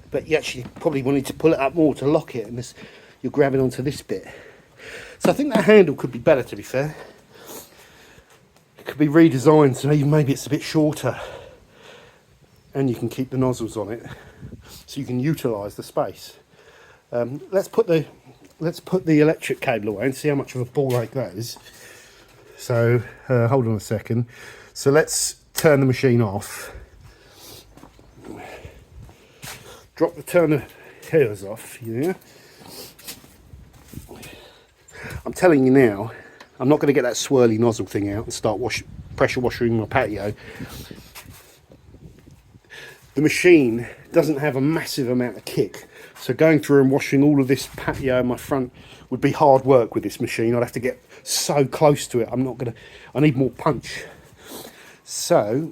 But you actually probably will need to pull it up more to lock it, and this, you're grabbing onto this bit. So I think that handle could be better, to be fair. It could be redesigned so maybe it's a bit shorter, and you can keep the nozzles on it, so you can utilise the space. Let's put the electric cable away and see how much of a ball ache that is. So hold on a second. So let's turn the machine off. Turn the hairs off. Yeah. I'm telling you now, I'm not going to get that swirly nozzle thing out and start pressure washing my patio. The machine doesn't have a massive amount of kick, so going through and washing all of this patio in my front would be hard work with this machine. I'd have to get so close to it. I need more punch. So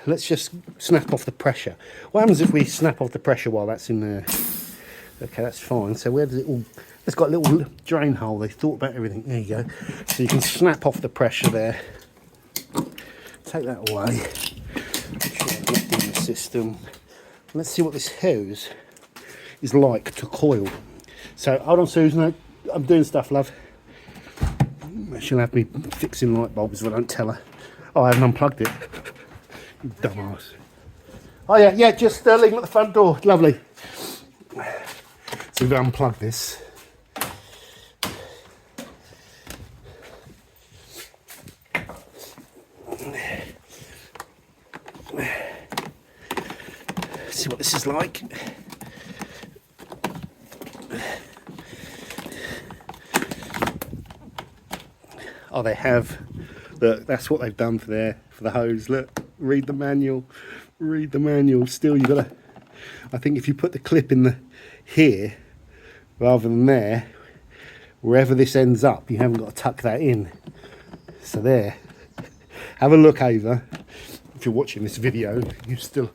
let's just snap off the pressure. What happens if we snap off the pressure while that's in there? Okay, that's fine. So where does it all, it's got a little drain hole. They thought about everything. There you go. So you can snap off the pressure there. Take that away. Make sure I get in the system. Let's see what this hose is like to coil. So hold on, Susan. I'm doing stuff, love. She'll have me fixing light bulbs if I don't tell her. Oh, I haven't unplugged it. You dumbass. Oh yeah, just leave them at the front door. Lovely. So we've unplugged this. See what this is like. Oh, they have. Look, that's what they've done for the hose. Look, read the manual. Read the manual. Still, you gotta. I think if you put the clip in here rather than there, wherever this ends up, you haven't got to tuck that in. So there. Have a look, Ava. If you're watching this video, you're still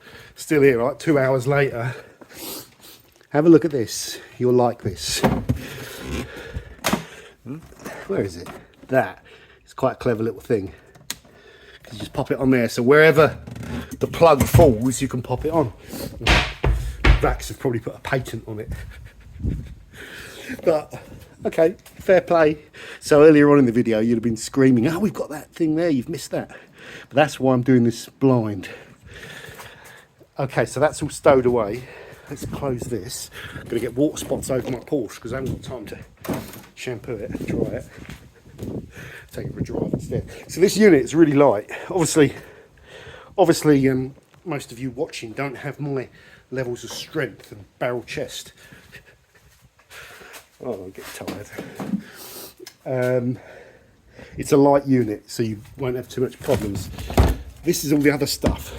here, right? 2 hours later. Have a look at this. You'll like this. Where is it? That. It's quite a clever little thing. You just pop it on there, so wherever the plug falls, you can pop it on. Vax have probably put a patent on it. But okay, fair play. So earlier on in the video, you'd have been screaming, "Oh, we've got that thing there. You've missed that." But that's why I'm doing this blind. Okay, so that's all stowed away. Let's close this. I'm going to get water spots over my Porsche because I haven't got time to shampoo it and dry it. Take it for a drive instead. So this unit is really light. Obviously, most of you watching don't have my levels of strength and barrel chest. Oh, I get tired. it's a light unit, so you won't have too much problems. This is all the other stuff.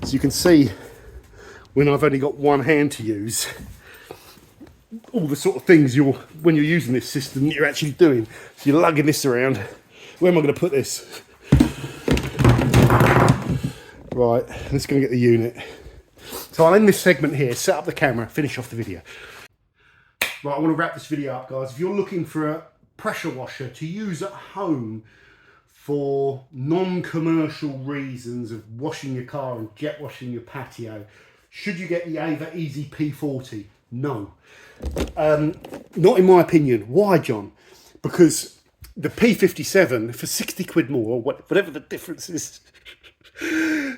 So you can see when I've only got one hand to use, all the sort of things when you're using this system, you're actually doing. So you're lugging this around. Where am I going to put this? Right, let's go and get the unit. So I'll end this segment here, set up the camera, finish off the video. Right, I want to wrap this video up, guys. If you're looking for a pressure washer to use at home for non-commercial reasons of washing your car and jet washing your patio, should you get the Ava Easy P40? No. Not in my opinion. Why, John? Because the P57, for 60 quid more, or whatever the difference is,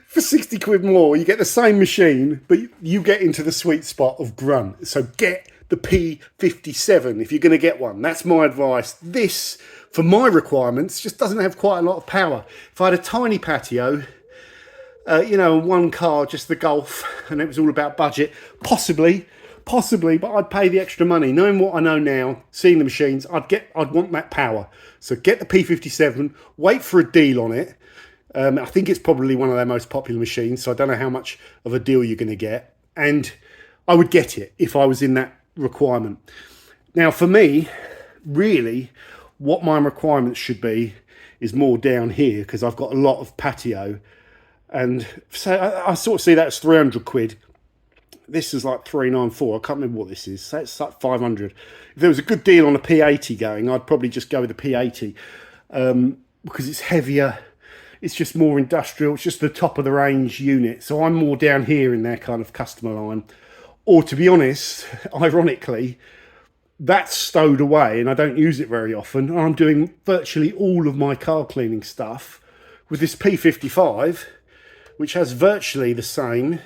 for 60 quid more, you get the same machine, but you get into the sweet spot of grunt. So get the P57 if you're going to get one. That's my advice. This, for my requirements, just doesn't have quite a lot of power. If I had a tiny patio, you know, one car, just the Golf, and it was all about budget, possibly, but I'd pay the extra money. Knowing what I know now, seeing the machines, I'd want that power. So get the P57, wait for a deal on it. I think it's probably one of their most popular machines, so I don't know how much of a deal you're going to get. And I would get it if I was in that requirement. Now, for me, really, what my requirements should be is more down here, because I've got a lot of patio. And so I sort of see that as 300 quid. This is like 394. I can't remember what this is. So it's like 500. If there was a good deal on a P80 going, I'd probably just go with the P80 because it's heavier. It's just more industrial. It's just the top of the range unit. So I'm more down here in their kind of customer line. Or to be honest, ironically, that's stowed away and I don't use it very often. I'm doing virtually all of my car cleaning stuff with this P55, which has virtually the same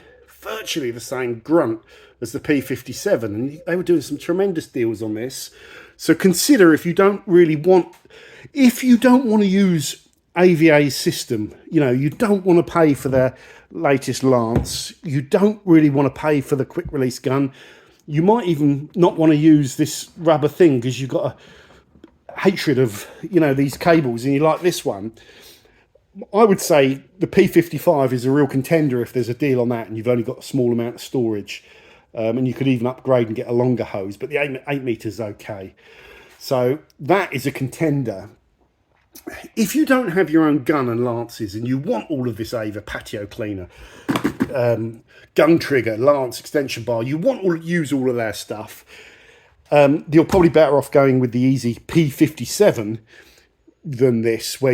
grunt as the P57. And they were doing some tremendous deals on this. So consider if you don't want to use AVA's system, you know, you don't want to pay for their latest Lance, you don't really want to pay for the quick release gun, you might even not want to use this rubber thing because you've got a hatred of, you know, these cables and you like this one. I would say the P55 is a real contender if there's a deal on that and you've only got a small amount of storage, and you could even upgrade and get a longer hose, but the 8 meters is okay. So that is a contender. If you don't have your own gun and lances and you want all of this Ava patio cleaner, gun trigger, lance, extension bar, you want to use all of their stuff, you're probably better off going with the Easy P57 than this, where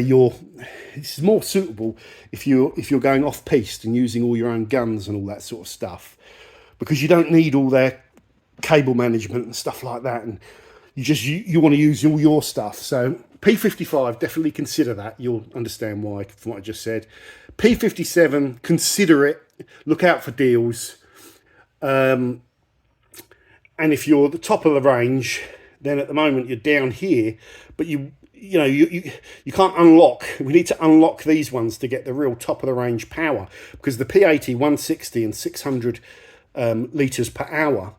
it's more suitable if you're going off piste and using all your own guns and all that sort of stuff, because you don't need all their cable management and stuff like that, and you want to use all your stuff. So P55, definitely consider that. You'll understand why from what I just said. P57, consider it. Look out for deals. And if you're at the top of the range, then at the moment you're down here, but you can't unlock. We need to unlock these ones to get the real top of the range power, because the P80 160 and 600 litres per hour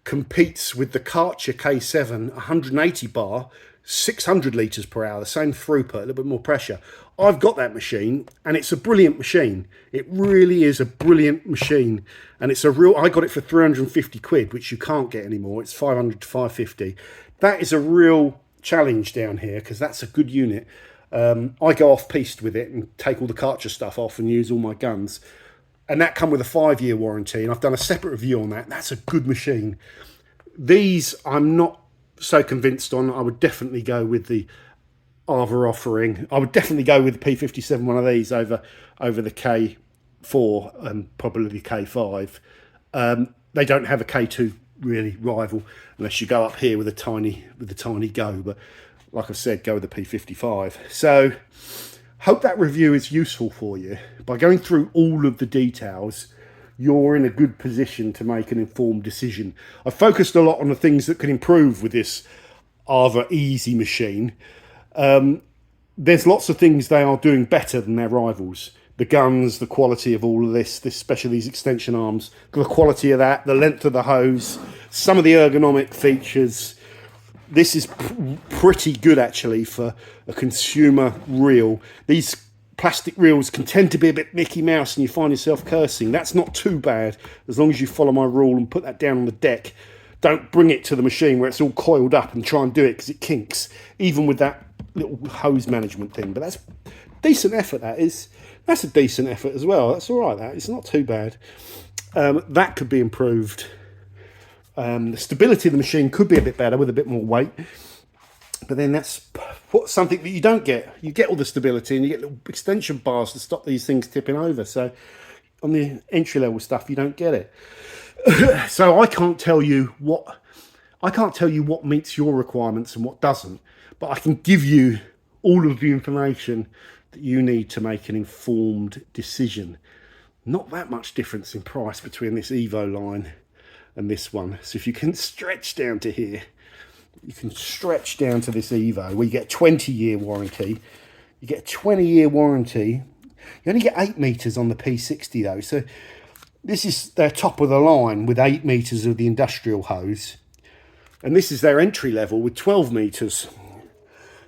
competes with the Karcher K7 180 bar, 600 litres per hour, the same throughput, a little bit more pressure. I've got that machine and it's a brilliant machine. It really is a brilliant machine, and I got it for 350 quid, which you can't get anymore. It's 500 to 550. That is a real challenge down here because that's a good unit. I go off piste with it and take all the Karcher stuff off and use all my guns. And that come with a 5-year warranty, and I've done a separate review on that. That's a good machine. These I'm not so convinced on. I would definitely go with the Ava offering. I would definitely go with the P57, one of these, over the K4 and probably the K5. They don't have a K2 really rival unless you go up here with the tiny Go. But like I've said, go with the P55. So hope that review is useful for you. By going through all of the details, you're in a good position to make an informed decision. I've focused a lot on the things that can improve with this Ava Easy machine. There's lots of things they are doing better than their rivals. The guns, the quality of all of this, especially these extension arms, the quality of that, the length of the hose, some of the ergonomic features, This is pretty good actually for a consumer reel. These plastic reels can tend to be a bit Mickey Mouse and you find yourself cursing. That's not too bad as long as you follow my rule and put that down on the deck. Don't bring it to the machine where it's all coiled up and try and do it because it kinks, even with that little hose management thing. But that's decent effort, that is. That's a decent effort as well. That's all right, that. It's not too bad. That could be improved. The stability of the machine could be a bit better with a bit more weight. But then that's something that you don't get. You get all the stability and you get little extension bars to stop these things tipping over. So on the entry-level stuff, you don't get it. So I can't tell you what meets your requirements and what doesn't. But I can give you all of the information that you need to make an informed decision. Not that much difference in price between this Evo line and this one. So if you can stretch down to here, you can stretch down to this Evo where you get a 20-year warranty. You get a 20-year warranty. You only get 8 meters on the P60 though. So this is their top of the line with 8 meters of the industrial hose. And this is their entry level with 12 meters.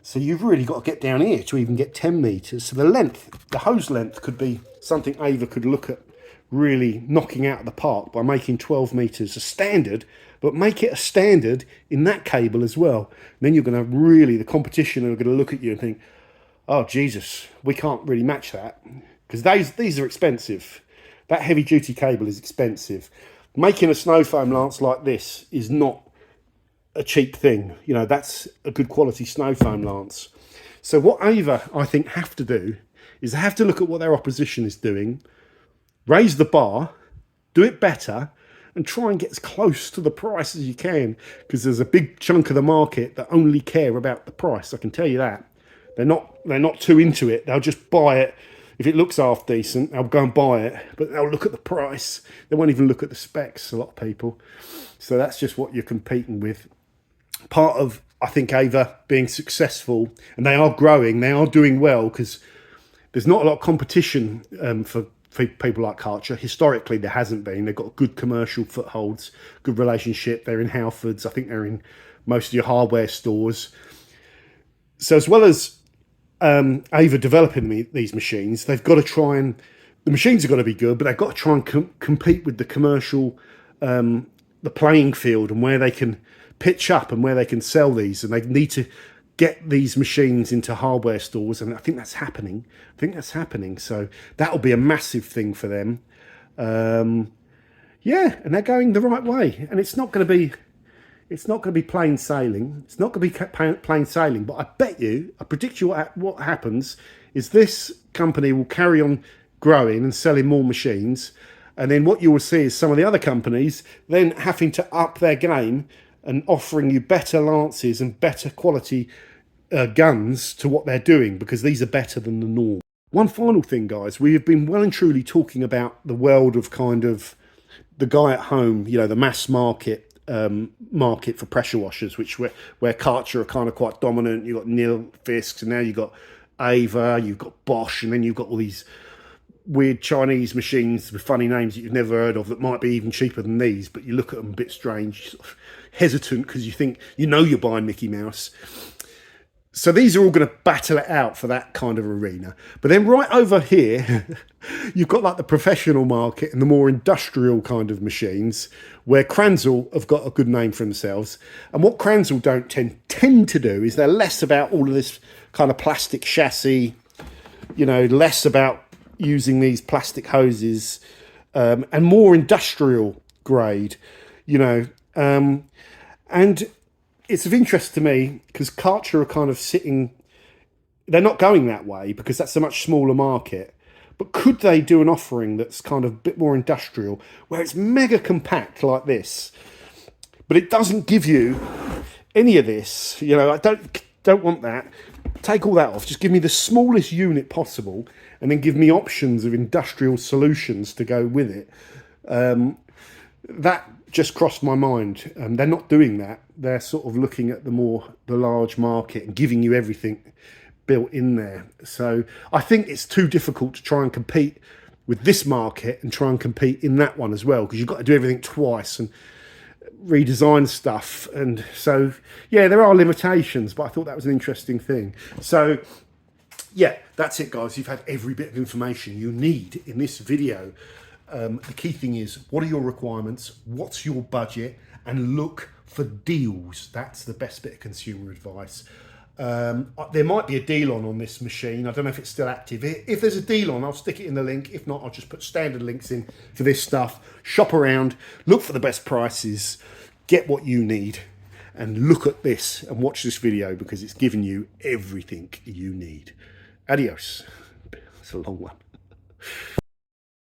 So you've really got to get down here to even get 10 meters. So the length, the hose length could be something Ava could look at really knocking out of the park by making 12 meters a standard, but make it a standard in that cable as well. And then you're going to really, the competition are going to look at you and think, oh, Jesus, we can't really match that. Because these are expensive. That heavy duty cable is expensive. Making a snow foam lance like this is not a cheap thing. You know, that's a good quality snow foam lance. So what Ava, I think, have to do is they have to look at what their opposition is doing, raise the bar, do it better, and try and get as close to the price as you can, because there's a big chunk of the market that only care about the price. I can tell you that. They're not too into it. They'll just buy it. If it looks half decent, they'll go and buy it, but they'll look at the price. They won't even look at the specs, a lot of people. So that's just what you're competing with. Part of, I think, Ava being successful, and they are growing, they are doing well, because there's not a lot of competition for people like Karcher. Historically, there hasn't been. They've got good commercial footholds, good relationship. They're in Halfords. I think they're in most of your hardware stores. So as well as Ava developing these machines, they've got to try and, the machines have got to be good, but they've got to try and compete with the commercial, the playing field, and where they can pitch up and where they can sell these. And they need to get these machines into hardware stores, and I think that's happening. So that'll be a massive thing for them. Yeah, and they're going the right way. And it's not going to be plain sailing. It's not going to be plain sailing. But I predict you what happens is this company will carry on growing and selling more machines, and then what you will see is some of the other companies then having to up their game and offering you better lances and better quality guns to what they're doing, because these are better than the norm. One final thing, guys, we have been well and truly talking about the world of kind of the guy at home, you know, the mass market for pressure washers, which where Karcher are kind of quite dominant. You've got Nilfisk, and now you've got Ava, you've got Bosch, and then you've got all these weird Chinese machines with funny names that you've never heard of that might be even cheaper than these, but you look at them a bit strange, sort of hesitant, because you think, you know, you're buying Mickey Mouse. So these are all going to battle it out for that kind of arena. But then right over here, you've got like the professional market and the more industrial kind of machines, where Kranzel have got a good name for themselves. And what Kranzel don't tend to do is they're less about all of this kind of plastic chassis, you know, less about using these plastic hoses, and more industrial grade, you know. And it's of interest to me because Karcher are kind of sitting, they're not going that way because that's a much smaller market. But could they do an offering that's kind of a bit more industrial, where it's mega compact like this, but it doesn't give you any of this? You know, I don't want that. Take all that off. Just give me the smallest unit possible, and then give me options of industrial solutions to go with it. That just crossed my mind. They're not doing that. They're sort of looking at the large market and giving you everything built in there. So I think it's too difficult to try and compete with this market and try and compete in that one as well, because you've got to do everything twice. And redesign stuff. And so, yeah, there are limitations, but I thought that was an interesting thing. So, yeah, that's it, guys. You've had every bit of information you need in this video. The key thing is, what are your requirements? What's your budget? And look for deals. That's the best bit of consumer advice. There might be a deal on this machine. I don't know if it's still active. If there's a deal on, I'll stick it in the link. If not, I'll just put standard links in for this stuff. Shop around, look for the best prices, get what you need, and look at this and watch this video because it's giving you everything you need. Adios. It's a long one.